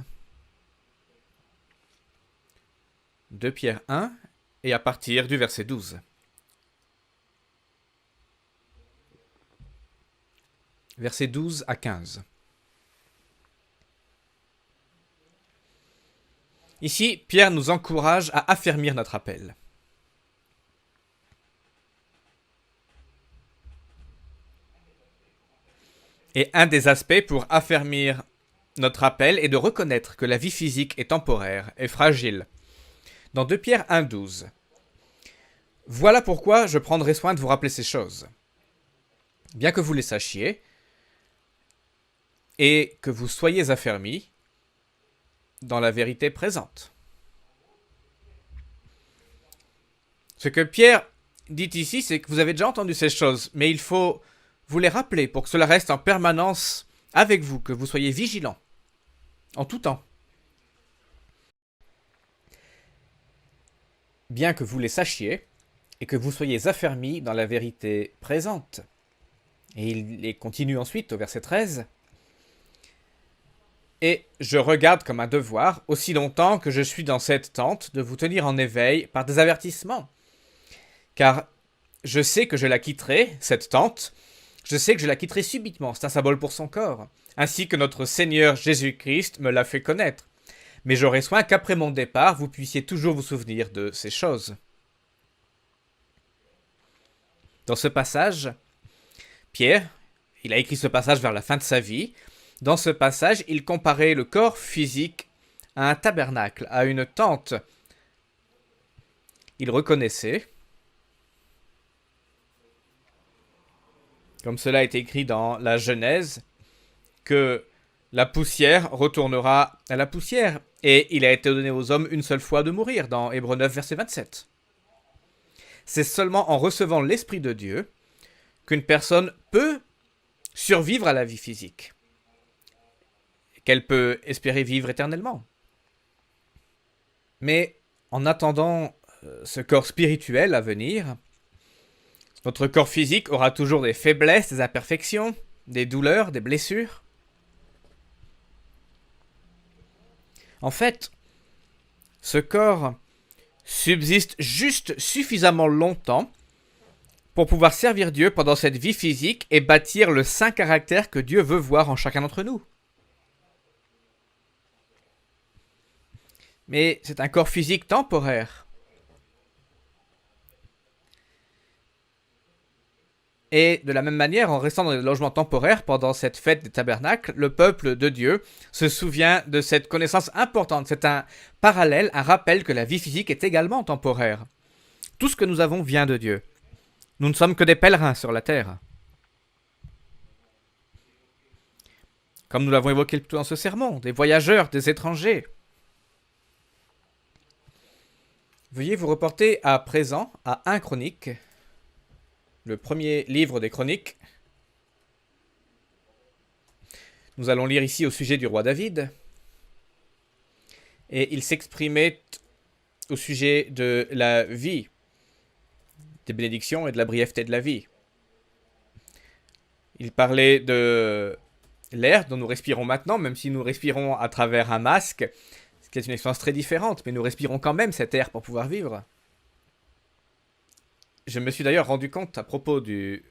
2 Pierre 1, et à partir du verset 12. Versets 12 à 15. Ici, Pierre nous encourage à affermir notre appel. Et un des aspects pour affermir notre appel est de reconnaître que la vie physique est temporaire et fragile. Dans 2 Pierre 1,12. Voilà pourquoi je prendrai soin de vous rappeler ces choses. Bien que vous les sachiez, et que vous soyez affermis dans la vérité présente. Ce que Pierre dit ici, c'est que vous avez déjà entendu ces choses, mais il faut vous les rappeler pour que cela reste en permanence avec vous, que vous soyez vigilants, en tout temps. Bien que vous les sachiez, et que vous soyez affermis dans la vérité présente. Et il continue ensuite au verset 13. Et je regarde comme un devoir, aussi longtemps que je suis dans cette tente, de vous tenir en éveil par des avertissements. Car je sais que je la quitterai, cette tente, je sais que je la quitterai subitement, c'est un symbole pour son corps, ainsi que notre Seigneur Jésus-Christ me l'a fait connaître. Mais j'aurai soin qu'après mon départ, vous puissiez toujours vous souvenir de ces choses. Dans ce passage, Pierre, il a écrit ce passage vers la fin de sa vie. Dans ce passage, il comparait le corps physique à un tabernacle, à une tente. Il reconnaissait, comme cela est écrit dans la Genèse, que la poussière retournera à la poussière. Et il a été donné aux hommes une seule fois de mourir, dans Hébreux 9, verset 27. C'est seulement en recevant l'Esprit de Dieu qu'une personne peut survivre à la vie physique, qu'elle peut espérer vivre éternellement. Mais en attendant ce corps spirituel à venir, notre corps physique aura toujours des faiblesses, des imperfections, des douleurs, des blessures. En fait, ce corps subsiste juste suffisamment longtemps pour pouvoir servir Dieu pendant cette vie physique et bâtir le saint caractère que Dieu veut voir en chacun d'entre nous. Mais c'est un corps physique temporaire. Et de la même manière, en restant dans les logements temporaires pendant cette fête des tabernacles, le peuple de Dieu se souvient de cette connaissance importante. C'est un parallèle, un rappel que la vie physique est également temporaire. Tout ce que nous avons vient de Dieu. Nous ne sommes que des pèlerins sur la terre. Comme nous l'avons évoqué plutôt dans ce sermon, des voyageurs, des étrangers. Veuillez vous reporter à présent à 1 Chronique, le premier livre des Chroniques. Nous allons lire ici au sujet du roi David. Et il s'exprimait au sujet de la vie, des bénédictions et de la brièveté de la vie. Il parlait de l'air dont nous respirons maintenant, même si nous respirons à travers un masque, ce qui est une expérience très différente, mais nous respirons quand même cet air pour pouvoir vivre. Je me suis d'ailleurs rendu compte à propos du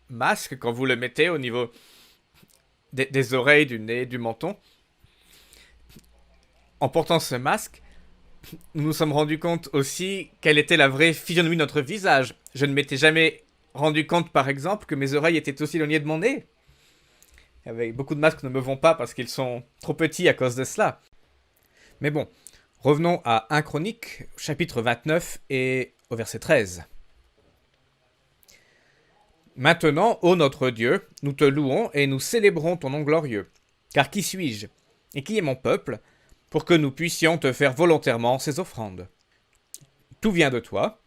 masque, quand vous le mettez au niveau des oreilles, du nez, du menton. En portant ce masque, nous nous sommes rendus compte aussi quelle était la vraie physionomie de notre visage. Je ne m'étais jamais rendu compte, par exemple, que mes oreilles étaient aussi éloignées de mon nez. Beaucoup de masques ne me vont pas parce qu'ils sont trop petits à cause de cela. Mais bon, revenons à 1 Chronique, chapitre 29 et au verset 13. Maintenant, ô notre Dieu, nous te louons et nous célébrons ton nom glorieux. Car qui suis-je et qui est mon peuple pour que nous puissions te faire volontairement ces offrandes? Tout vient de toi,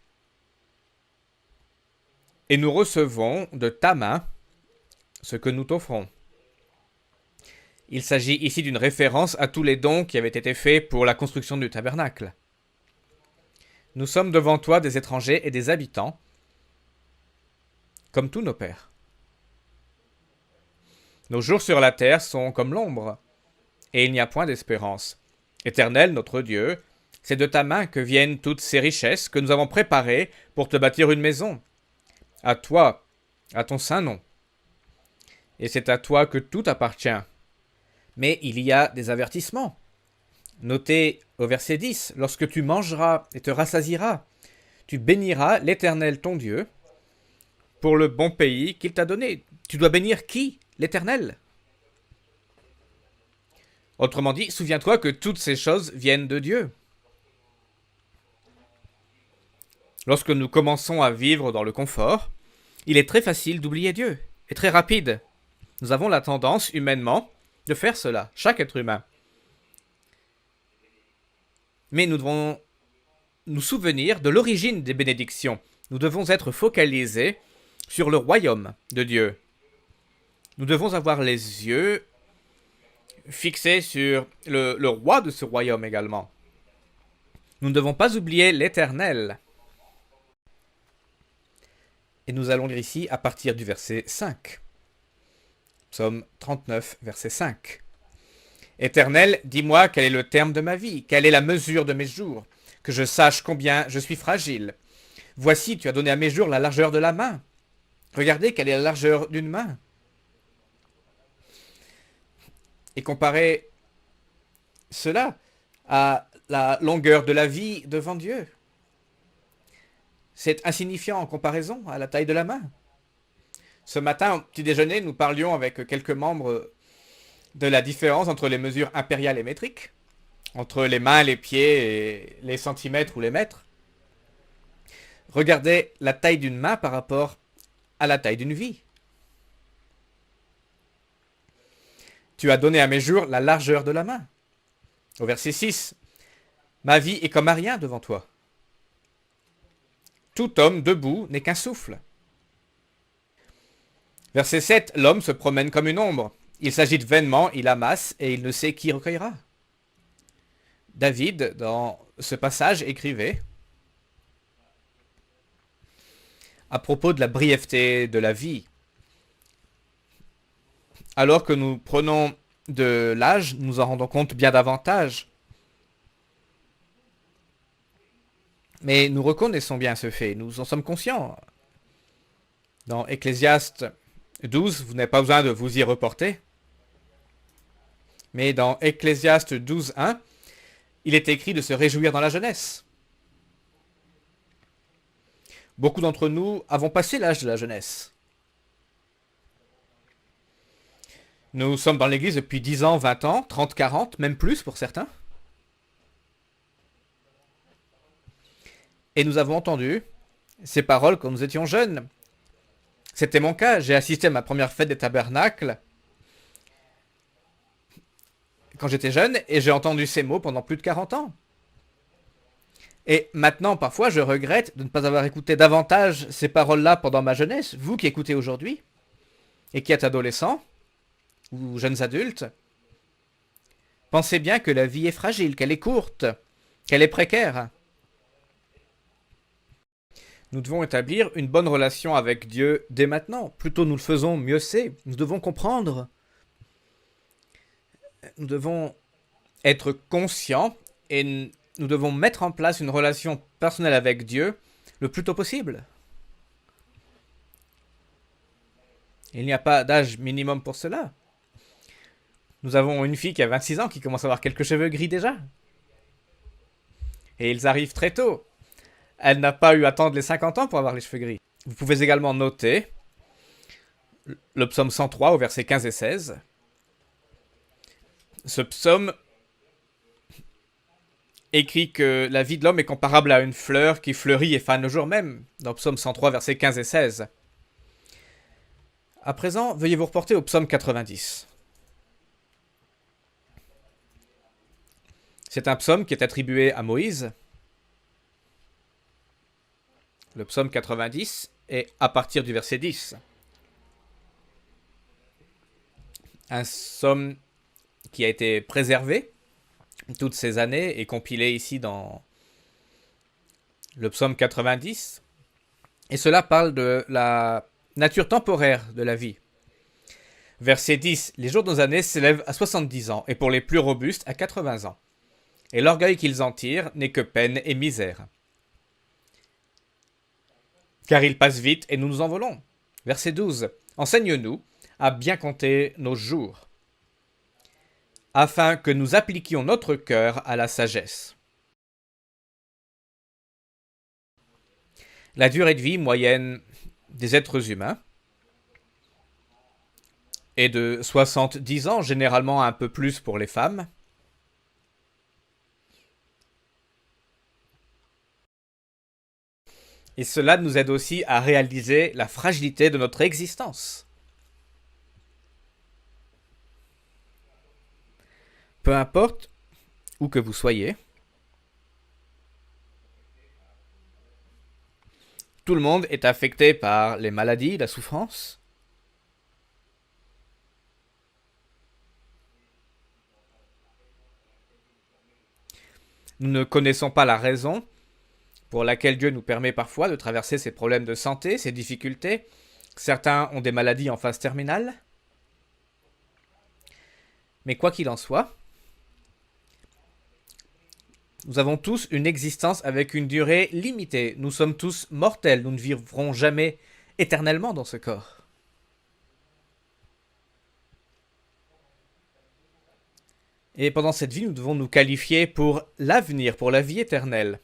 et nous recevons de ta main ce que nous t'offrons. Il s'agit ici d'une référence à tous les dons qui avaient été faits pour la construction du tabernacle. Nous sommes devant toi des étrangers et des habitants, comme tous nos pères. Nos jours sur la terre sont comme l'ombre, et il n'y a point d'espérance. Éternel, notre Dieu, c'est de ta main que viennent toutes ces richesses que nous avons préparées pour te bâtir une maison. À toi, à ton saint nom. Et c'est à toi que tout appartient. Mais il y a des avertissements. Notez au verset 10, lorsque tu mangeras et te rassasieras, tu béniras l'Éternel ton Dieu pour le bon pays qu'il t'a donné. Tu dois bénir qui? L'Éternel. Autrement dit, souviens-toi que toutes ces choses viennent de Dieu. Lorsque nous commençons à vivre dans le confort, il est très facile d'oublier Dieu, et très rapide. Nous avons la tendance, humainement, de faire cela, chaque être humain. Mais nous devons nous souvenir de l'origine des bénédictions. Nous devons être focalisés sur le royaume de Dieu. Nous devons avoir les yeux fixés sur le roi de ce royaume également. Nous ne devons pas oublier l'Éternel. Et nous allons lire ici à partir du verset 5. Psaume 39, verset 5. Éternel, dis-moi quel est le terme de ma vie, quelle est la mesure de mes jours, que je sache combien je suis fragile. Voici, tu as donné à mes jours la largeur de la main. Regardez quelle est la largeur d'une main. Et comparez cela à la longueur de la vie devant Dieu. C'est insignifiant en comparaison à la taille de la main. Ce matin, au petit déjeuner, nous parlions avec quelques membres de la différence entre les mesures impériales et métriques, entre les mains, les pieds, et les centimètres ou les mètres. Regardez la taille d'une main par rapport à la taille d'une vie. Tu as donné à mes jours la largeur de la main. Au verset 6, ma vie est comme un rien devant toi. Tout homme debout n'est qu'un souffle. Verset 7, l'homme se promène comme une ombre. Il s'agite vainement, il amasse et il ne sait qui recueillera. David, dans ce passage, écrivait à propos de la brièveté de la vie. Alors que nous prenons de l'âge, nous en rendons compte bien davantage. Mais nous reconnaissons bien ce fait, nous en sommes conscients. Dans Ecclésiaste 12, vous n'avez pas besoin de vous y reporter. Mais dans Ecclésiaste 12, 1, il est écrit de se réjouir dans la jeunesse. Beaucoup d'entre nous avons passé l'âge de la jeunesse. Nous sommes dans l'église depuis 10 ans, 20 ans, 30, 40, même plus pour certains. Et nous avons entendu ces paroles quand nous étions jeunes. C'était mon cas, j'ai assisté à ma première fête des tabernacles quand j'étais jeune et j'ai entendu ces mots pendant plus de 40 ans. Et maintenant, parfois, je regrette de ne pas avoir écouté davantage ces paroles-là pendant ma jeunesse. Vous qui écoutez aujourd'hui, et qui êtes adolescents, ou jeunes adultes, pensez bien que la vie est fragile, qu'elle est courte, qu'elle est précaire. Nous devons établir une bonne relation avec Dieu dès maintenant. Plus tôt nous le faisons, mieux c'est. Nous devons comprendre. Nous devons être conscients et nous devons mettre en place une relation personnelle avec Dieu le plus tôt possible. Il n'y a pas d'âge minimum pour cela. Nous avons une fille qui a 26 ans qui commence à avoir quelques cheveux gris déjà. Et ils arrivent très tôt. Elle n'a pas eu à attendre les 50 ans pour avoir les cheveux gris. Vous pouvez également noter le psaume 103 au verset 15 et 16. Ce psaume écrit que la vie de l'homme est comparable à une fleur qui fleurit et fane le jour même, dans psaume 103 versets 15 et 16. À présent, veuillez vous reporter au psaume 90. C'est un psaume qui est attribué à Moïse. Le psaume 90 est à partir du verset 10. Un psaume qui a été préservé toutes ces années et compilé ici dans le psaume 90. Et cela parle de la nature temporaire de la vie. Verset 10. Les jours de nos années s'élèvent à 70 ans, et pour les plus robustes à 80 ans. Et l'orgueil qu'ils en tirent n'est que peine et misère. Car ils passent vite et nous nous envolons. Verset 12. Enseigne-nous à bien compter nos jours, afin que nous appliquions notre cœur à la sagesse. La durée de vie moyenne des êtres humains est de 70 ans, généralement un peu plus pour les femmes. Et cela nous aide aussi à réaliser la fragilité de notre existence. Peu importe où que vous soyez, tout le monde est affecté par les maladies, la souffrance. Nous ne connaissons pas la raison pour laquelle Dieu nous permet parfois de traverser ces problèmes de santé, ces difficultés. Certains ont des maladies en phase terminale. Mais quoi qu'il en soit, nous avons tous une existence avec une durée limitée. Nous sommes tous mortels. Nous ne vivrons jamais éternellement dans ce corps. Et pendant cette vie, nous devons nous qualifier pour l'avenir, pour la vie éternelle.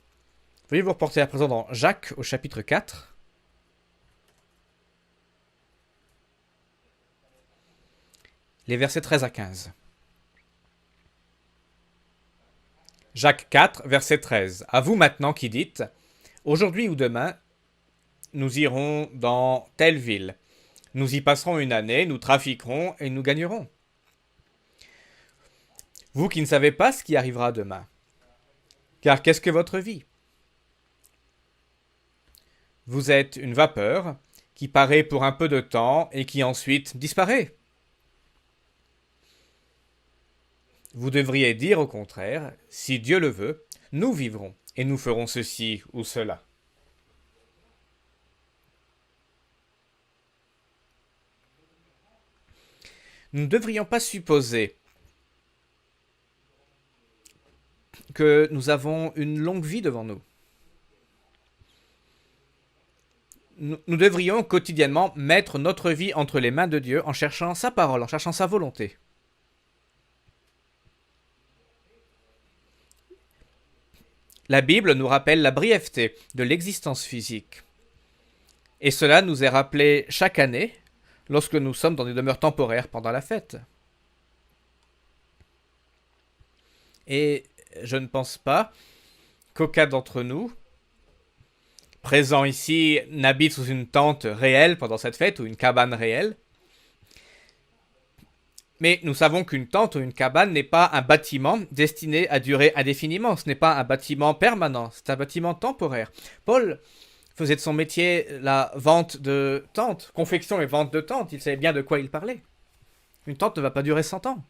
Veuillez vous reporter à présent dans Jacques au chapitre 4. Les versets 13 à 15. Jacques 4, verset 13. À vous maintenant qui dites, aujourd'hui ou demain, nous irons dans telle ville. Nous y passerons une année, nous trafiquerons et nous gagnerons. Vous qui ne savez pas ce qui arrivera demain. Car qu'est-ce que votre vie? Vous êtes une vapeur qui paraît pour un peu de temps et qui ensuite disparaît. Vous devriez dire au contraire, si Dieu le veut, nous vivrons et nous ferons ceci ou cela. Nous ne devrions pas supposer que nous avons une longue vie devant nous. Nous devrions quotidiennement mettre notre vie entre les mains de Dieu en cherchant sa parole, en cherchant sa volonté. La Bible nous rappelle la brièveté de l'existence physique. Et cela nous est rappelé chaque année lorsque nous sommes dans des demeures temporaires pendant la fête. Et je ne pense pas qu'aucun d'entre nous, présent ici, n'habite sous une tente réelle pendant cette fête ou une cabane réelle. Mais nous savons qu'une tente ou une cabane n'est pas un bâtiment destiné à durer indéfiniment. Ce n'est pas un bâtiment permanent, c'est un bâtiment temporaire. Paul faisait de son métier la vente de tentes, confection et vente de tentes. Il savait bien de quoi il parlait. Une tente ne va pas durer 100 ans.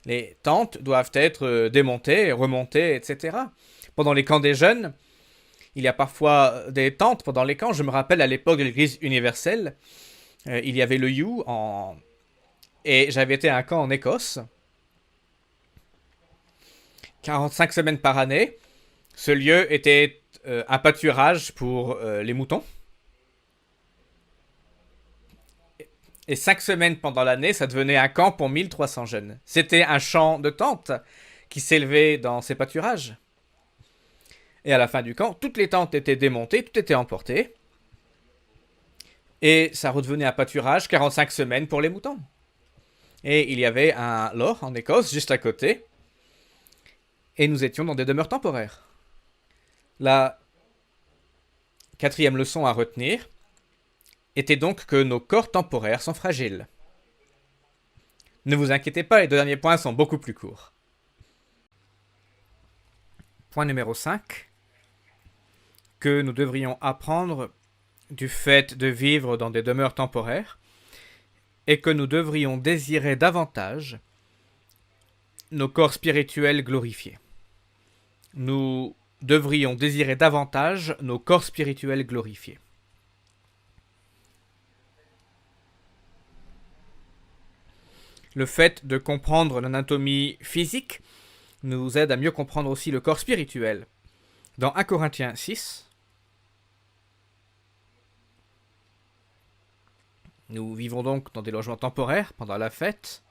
Les tentes doivent être démontées, remontées, etc. Pendant les camps des jeunes, il y a parfois des tentes pendant les camps. Je me rappelle à l'époque de l'Église universelle, il y avait le You et j'avais été à un camp en Écosse. 45 semaines par année. Ce lieu était un pâturage pour les moutons. Et 5 semaines pendant l'année, ça devenait un camp pour 1300 jeunes. C'était un champ de tentes qui s'élevait dans ces pâturages. Et à la fin du camp, toutes les tentes étaient démontées, tout était emporté. Et ça redevenait un pâturage 45 semaines pour les moutons. Et il y avait un lord en Écosse, juste à côté. Et nous étions dans des demeures temporaires. La quatrième leçon à retenir était donc que nos corps temporaires sont fragiles. Ne vous inquiétez pas, les deux derniers points sont beaucoup plus courts. Point numéro 5. Que nous devrions apprendre du fait de vivre dans des demeures temporaires et que nous devrions désirer davantage nos corps spirituels glorifiés. Nous devrions désirer davantage nos corps spirituels glorifiés. Le fait de comprendre l'anatomie physique nous aide à mieux comprendre aussi le corps spirituel. Dans 1 Corinthiens 6, nous vivons donc dans des logements temporaires pendant la fête,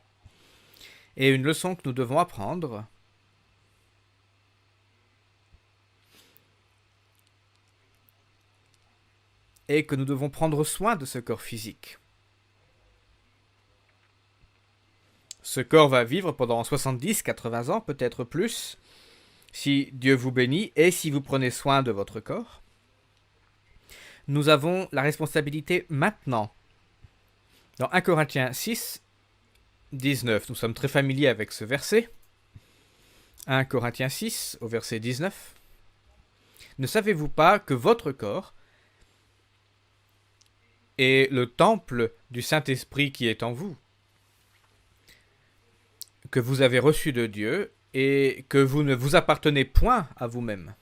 et une leçon que nous devons apprendre est que nous devons prendre soin de ce corps physique. Ce corps va vivre pendant 70, 80 ans, peut-être plus, si Dieu vous bénit et si vous prenez soin de votre corps. Nous avons la responsabilité maintenant. Dans 1 Corinthiens 6, 19, nous sommes très familiers avec ce verset. 1 Corinthiens 6, au verset 19. Ne savez-vous pas que votre corps est le temple du Saint-Esprit qui est en vous, que vous avez reçu de Dieu et que vous ne vous appartenez point à vous-même,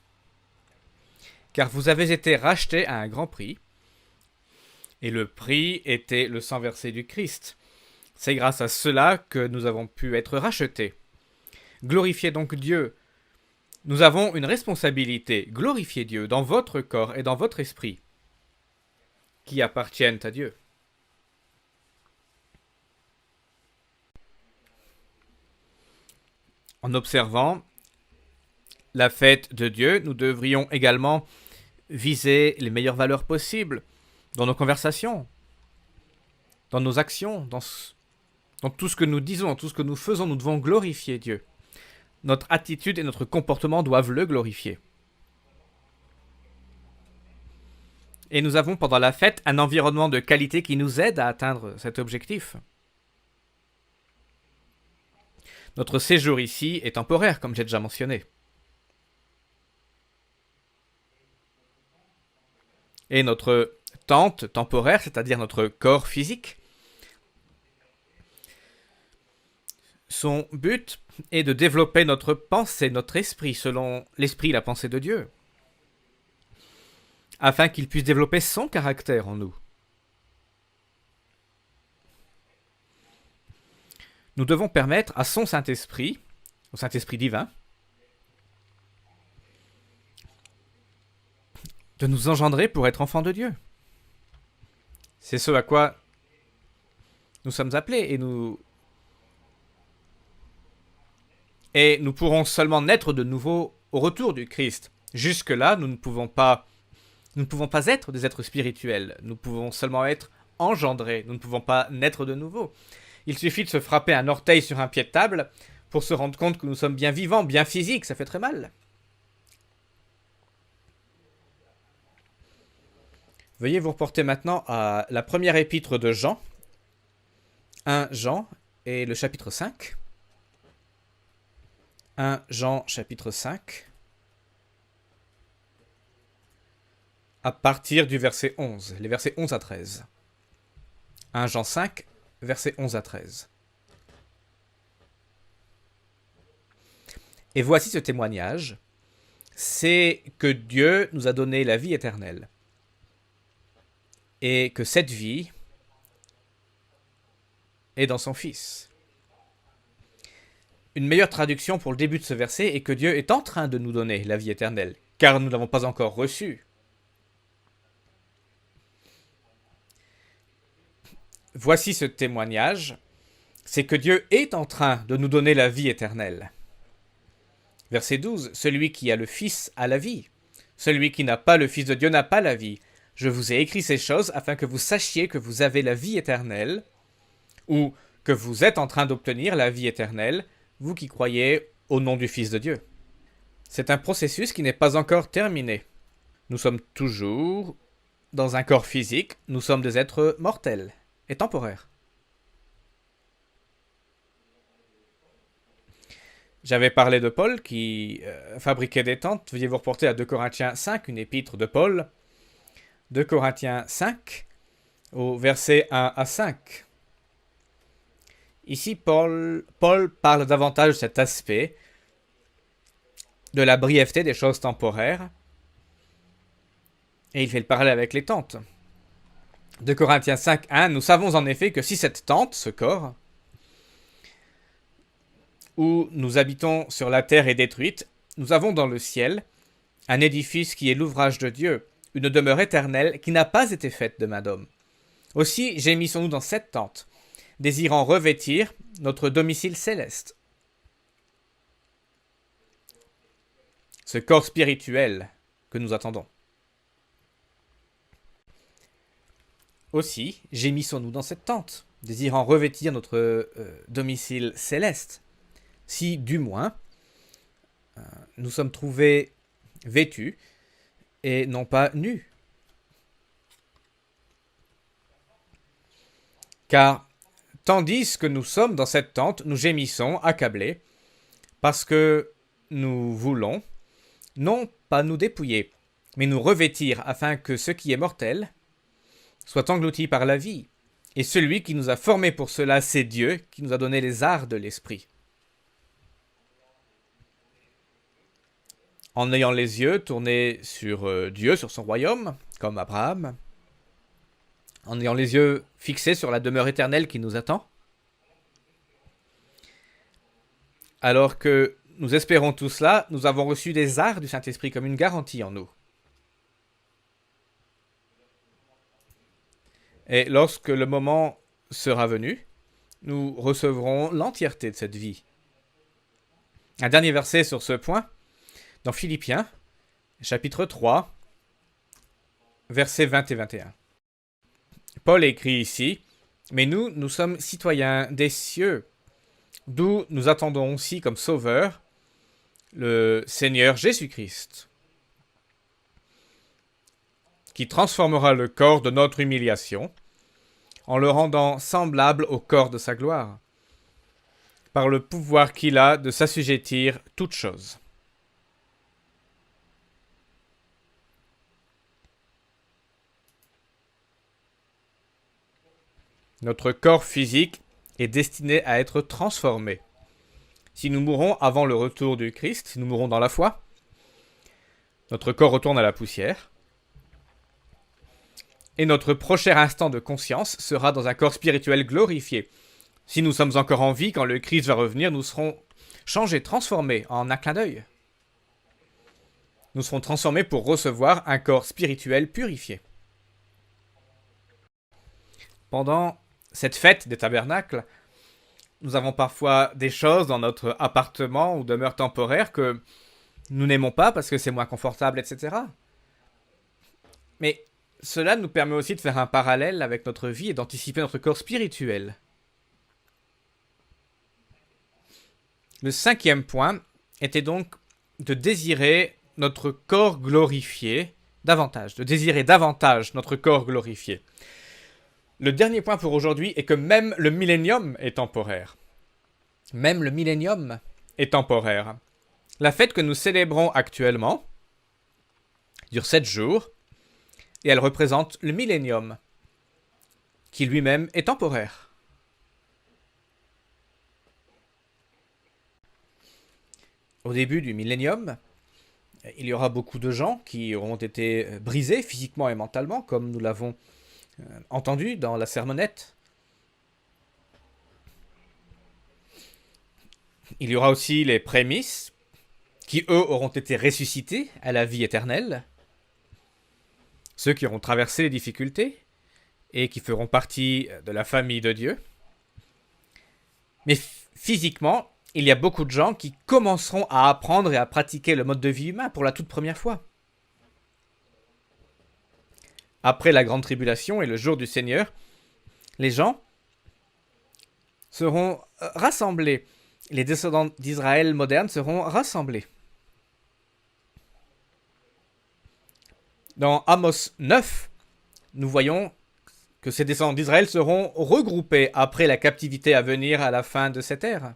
car vous avez été rachetés à un grand prix, et le prix était le sang versé du Christ. C'est grâce à cela que nous avons pu être rachetés. Glorifiez donc Dieu. Nous avons une responsabilité. Glorifiez Dieu dans votre corps et dans votre esprit, qui appartiennent à Dieu. En observant la fête de Dieu, nous devrions également viser les meilleures valeurs possibles dans nos conversations, dans nos actions, dans tout ce que nous disons, dans tout ce que nous faisons. Nous devons glorifier Dieu. Notre attitude et notre comportement doivent le glorifier. Et nous avons pendant la fête un environnement de qualité qui nous aide à atteindre cet objectif. Notre séjour ici est temporaire, comme j'ai déjà mentionné. Et notre tente temporaire, c'est-à-dire notre corps physique, son but est de développer notre pensée, notre esprit, selon l'esprit et la pensée de Dieu, afin qu'il puisse développer son caractère en nous. Nous devons permettre à son Saint-Esprit, au Saint-Esprit divin, de nous engendrer pour être enfants de Dieu. C'est ce à quoi nous sommes appelés et nous pourrons seulement naître de nouveau au retour du Christ. Jusque-là, nous ne pouvons pas être des êtres spirituels. Nous pouvons seulement être engendrés. Nous ne pouvons pas naître de nouveau. Il suffit de se frapper un orteil sur un pied de table pour se rendre compte que nous sommes bien vivants, bien physiques. Ça fait très mal. Veuillez vous reporter maintenant à la première épître de Jean, 1 Jean et le chapitre 5. 1 Jean chapitre 5, à partir du verset 11, les versets 11 à 13. 1 Jean 5, versets 11 à 13. Et voici ce témoignage, c'est que Dieu nous a donné la vie éternelle, et que cette vie est dans son Fils. Une meilleure traduction pour le début de ce verset est que Dieu est en train de nous donner la vie éternelle, car nous ne l'avons pas encore reçue. Voici ce témoignage, c'est que Dieu est en train de nous donner la vie éternelle. Verset 12, celui qui a le Fils a la vie. Celui qui n'a pas le Fils de Dieu n'a pas la vie. Je vous ai écrit ces choses afin que vous sachiez que vous avez la vie éternelle, ou que vous êtes en train d'obtenir la vie éternelle, vous qui croyez au nom du Fils de Dieu. C'est un processus qui n'est pas encore terminé. Nous sommes toujours dans un corps physique, nous sommes des êtres mortels et temporaires. J'avais parlé de Paul qui fabriquait des tentes. Veuillez vous reporter à 2 Corinthiens 5, une épître de Paul. 2 Corinthiens 5, au verset 1 à 5. Ici, Paul parle davantage de cet aspect, de la brièveté des choses temporaires, et il fait le parallèle avec les tentes. 2 Corinthiens 5, 1, nous savons en effet que si cette tente, ce corps, où nous habitons sur la terre est détruite, nous avons dans le ciel un édifice qui est l'ouvrage de Dieu, une demeure éternelle qui n'a pas été faite de main d'homme. Aussi gémissons-nous dans cette tente, désirant revêtir notre domicile céleste. Ce corps spirituel que nous attendons. Aussi gémissons-nous dans cette tente, désirant revêtir notre domicile céleste. Si, du moins, nous sommes trouvés vêtus et non pas nus. Car, tandis que nous sommes dans cette tente, nous gémissons, accablés, parce que nous voulons, non pas nous dépouiller, mais nous revêtir afin que ce qui est mortel soit englouti par la vie. Et celui qui nous a formés pour cela, c'est Dieu, qui nous a donné les arts de l'esprit. En ayant les yeux tournés sur Dieu, sur son royaume, comme Abraham, en ayant les yeux fixés sur la demeure éternelle qui nous attend, alors que nous espérons tout cela, nous avons reçu des arts du Saint-Esprit comme une garantie en nous. Et lorsque le moment sera venu, nous recevrons l'entièreté de cette vie. Un dernier verset sur ce point, dans Philippiens, chapitre 3, versets 20 et 21. Paul écrit ici, « Mais nous sommes citoyens des cieux, d'où nous attendons aussi comme sauveur le Seigneur Jésus-Christ, qui transformera le corps de notre humiliation en le rendant semblable au corps de sa gloire, par le pouvoir qu'il a de s'assujettir toutes choses. » Notre corps physique est destiné à être transformé. Si nous mourons avant le retour du Christ, si nous mourons dans la foi, notre corps retourne à la poussière, et notre prochain instant de conscience sera dans un corps spirituel glorifié. Si nous sommes encore en vie, quand le Christ va revenir, nous serons changés, transformés en un clin d'œil. Nous serons transformés pour recevoir un corps spirituel purifié. Pendant cette fête des tabernacles, nous avons parfois des choses dans notre appartement ou demeure temporaire que nous n'aimons pas parce que c'est moins confortable, etc. Mais cela nous permet aussi de faire un parallèle avec notre vie et d'anticiper notre corps spirituel. Le 5e point était donc de désirer notre corps glorifié davantage, de désirer davantage notre corps glorifié. Le dernier point pour aujourd'hui est que même le millénium est temporaire. Même le millénium est temporaire. La fête que nous célébrons actuellement dure 7 jours et elle représente le millénium, qui lui-même est temporaire. Au début du millénium, il y aura beaucoup de gens qui auront été brisés physiquement et mentalement, comme nous l'avons entendu dans la sermonnette. Il y aura aussi les prémices, qui eux auront été ressuscités à la vie éternelle. Ceux qui auront traversé les difficultés et qui feront partie de la famille de Dieu. Mais physiquement, il y a beaucoup de gens qui commenceront à apprendre et à pratiquer le mode de vie humain pour la toute première fois. Après la grande tribulation et le jour du Seigneur, les gens seront rassemblés. Les descendants d'Israël modernes seront rassemblés. Dans Amos 9, nous voyons que ces descendants d'Israël seront regroupés après la captivité à venir à la fin de cette ère.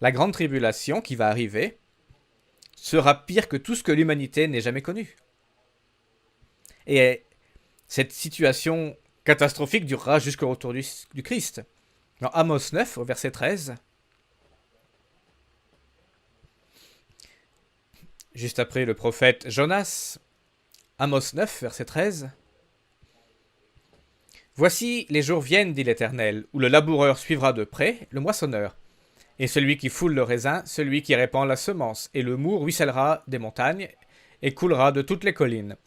La grande tribulation qui va arriver sera pire que tout ce que l'humanité n'ait jamais connu. Et cette situation catastrophique durera jusqu'au retour du Christ. Dans Amos 9, au verset 13, juste après le prophète Jonas, Amos 9, verset 13. Voici les jours viennent, dit l'Éternel, où le laboureur suivra de près le moissonneur, et celui qui foule le raisin, celui qui répand la semence, et le mou ruissellera des montagnes, et coulera de toutes les collines.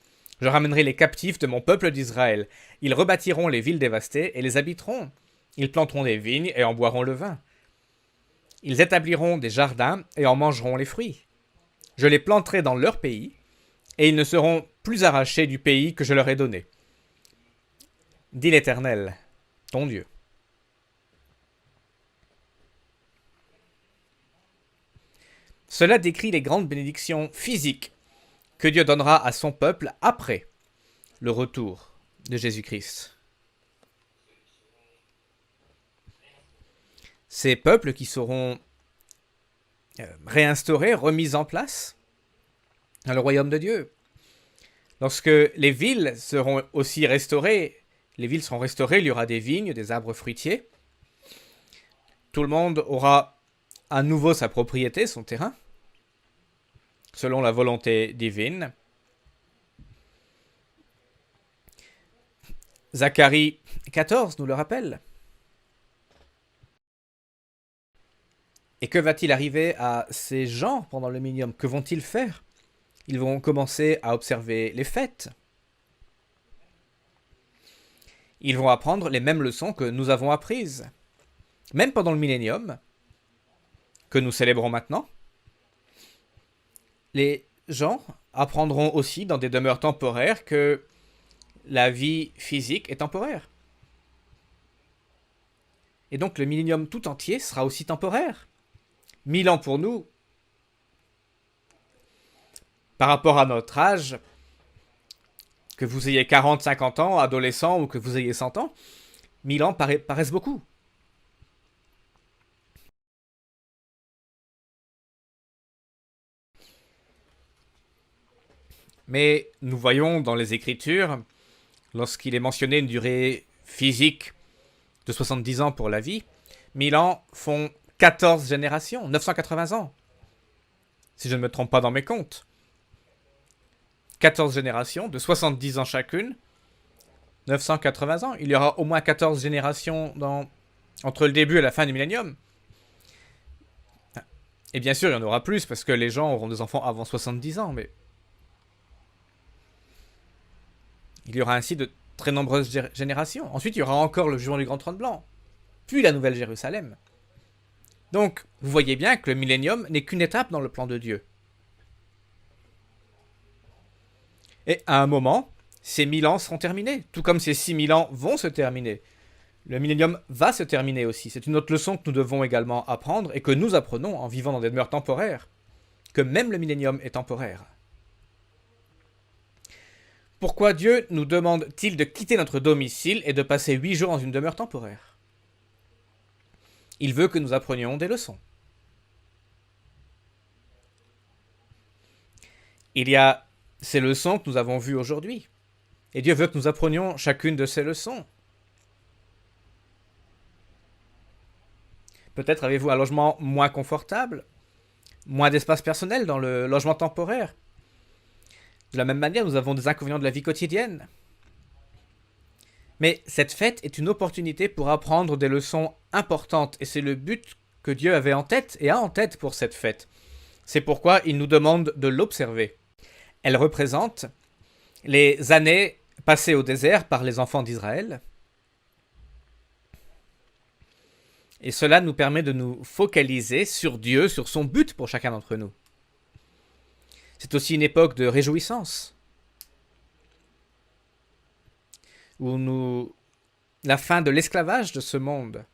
Je ramènerai les captifs de mon peuple d'Israël. Ils rebâtiront les villes dévastées et les habiteront. Ils planteront des vignes et en boiront le vin. Ils établiront des jardins et en mangeront les fruits. Je les planterai dans leur pays, et ils ne seront plus arrachés du pays que je leur ai donné. Dit l'Éternel, ton Dieu. Cela décrit les grandes bénédictions physiques que Dieu donnera à son peuple après le retour de Jésus-Christ. Ces peuples qui seront réinstaurés, remis en place dans le royaume de Dieu. Lorsque les villes seront aussi restaurées, il y aura des vignes, des arbres fruitiers. Tout le monde aura à nouveau sa propriété, son terrain, selon la volonté divine. Zacharie 14 nous le rappelle. Et que va-t-il arriver à ces gens pendant le millénium? Que vont-ils faire? Ils vont commencer à observer les fêtes. Ils vont apprendre les mêmes leçons que nous avons apprises. Même pendant le millénium, que nous célébrons maintenant, les gens apprendront aussi dans des demeures temporaires que la vie physique est temporaire. Et donc le millénium tout entier sera aussi temporaire. 1000 ans pour nous, par rapport à notre âge, que vous ayez 40, 50 ans, adolescent, ou que vous ayez 100 ans, 1000 ans paraissent beaucoup. Mais nous voyons dans les Écritures, lorsqu'il est mentionné une durée physique de 70 ans pour la vie, 1000 ans font 14 générations, 980 ans. Si je ne me trompe pas dans mes comptes. 14 générations de 70 ans chacune, 980 ans. Il y aura au moins 14 générations entre le début et la fin du millénium. Et bien sûr, il y en aura plus, parce que les gens auront des enfants avant 70 ans, mais il y aura ainsi de très nombreuses générations. Ensuite, il y aura encore le jugement du Grand Trône Blanc, puis la Nouvelle Jérusalem. Donc, vous voyez bien que le millénium n'est qu'une étape dans le plan de Dieu. Et à un moment, ces 1000 ans seront terminés, tout comme ces 6000 ans vont se terminer. Le millénium va se terminer aussi. C'est une autre leçon que nous devons également apprendre et que nous apprenons en vivant dans des demeures temporaires. que même le millénium est temporaire. Pourquoi Dieu nous demande-t-il de quitter notre domicile et de passer 8 jours dans une demeure temporaire? Il veut que nous apprenions des leçons. Il y a ces leçons que nous avons vues aujourd'hui. Et Dieu veut que nous apprenions chacune de ces leçons. Peut-être avez-vous un logement moins confortable, moins d'espace personnel dans le logement temporaire. De la même manière, nous avons des inconvénients de la vie quotidienne. Mais cette fête est une opportunité pour apprendre des leçons importantes, et c'est le but que Dieu avait en tête et a en tête pour cette fête. C'est pourquoi il nous demande de l'observer. Elle représente les années passées au désert par les enfants d'Israël. Et cela nous permet de nous focaliser sur Dieu, sur son but pour chacun d'entre nous. C'est aussi une époque de réjouissance, où la fin de l'esclavage de ce monde,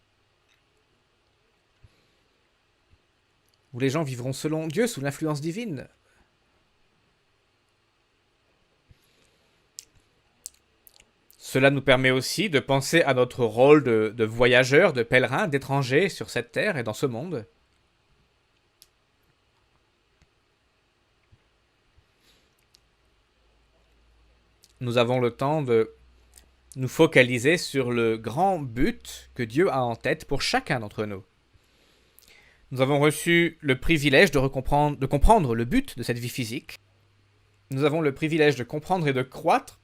où les gens vivront selon Dieu, sous l'influence divine. Cela nous permet aussi de penser à notre rôle de voyageurs, de pèlerins, d'étrangers sur cette terre et dans ce monde. Nous avons le temps de nous focaliser sur le grand but que Dieu a en tête pour chacun d'entre nous. Nous avons reçu le privilège de comprendre le but de cette vie physique. Nous avons le privilège de comprendre et de croître.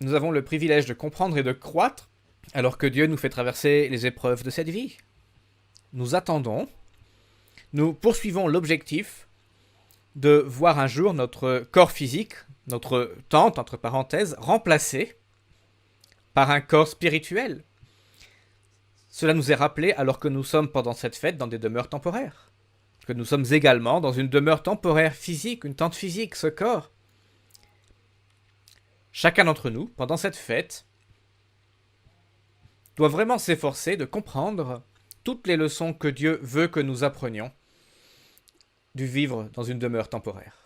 Nous avons le privilège de comprendre et de croître alors que Dieu nous fait traverser les épreuves de cette vie. Nous attendons, nous poursuivons l'objectif de voir un jour notre corps physique, notre tente, entre parenthèses, remplacé par un corps spirituel. Cela nous est rappelé alors que nous sommes pendant cette fête dans des demeures temporaires. Que nous sommes également dans une demeure temporaire physique, une tente physique, ce corps. Chacun d'entre nous, pendant cette fête, doit vraiment s'efforcer de comprendre toutes les leçons que Dieu veut que nous apprenions du vivre dans une demeure temporaire.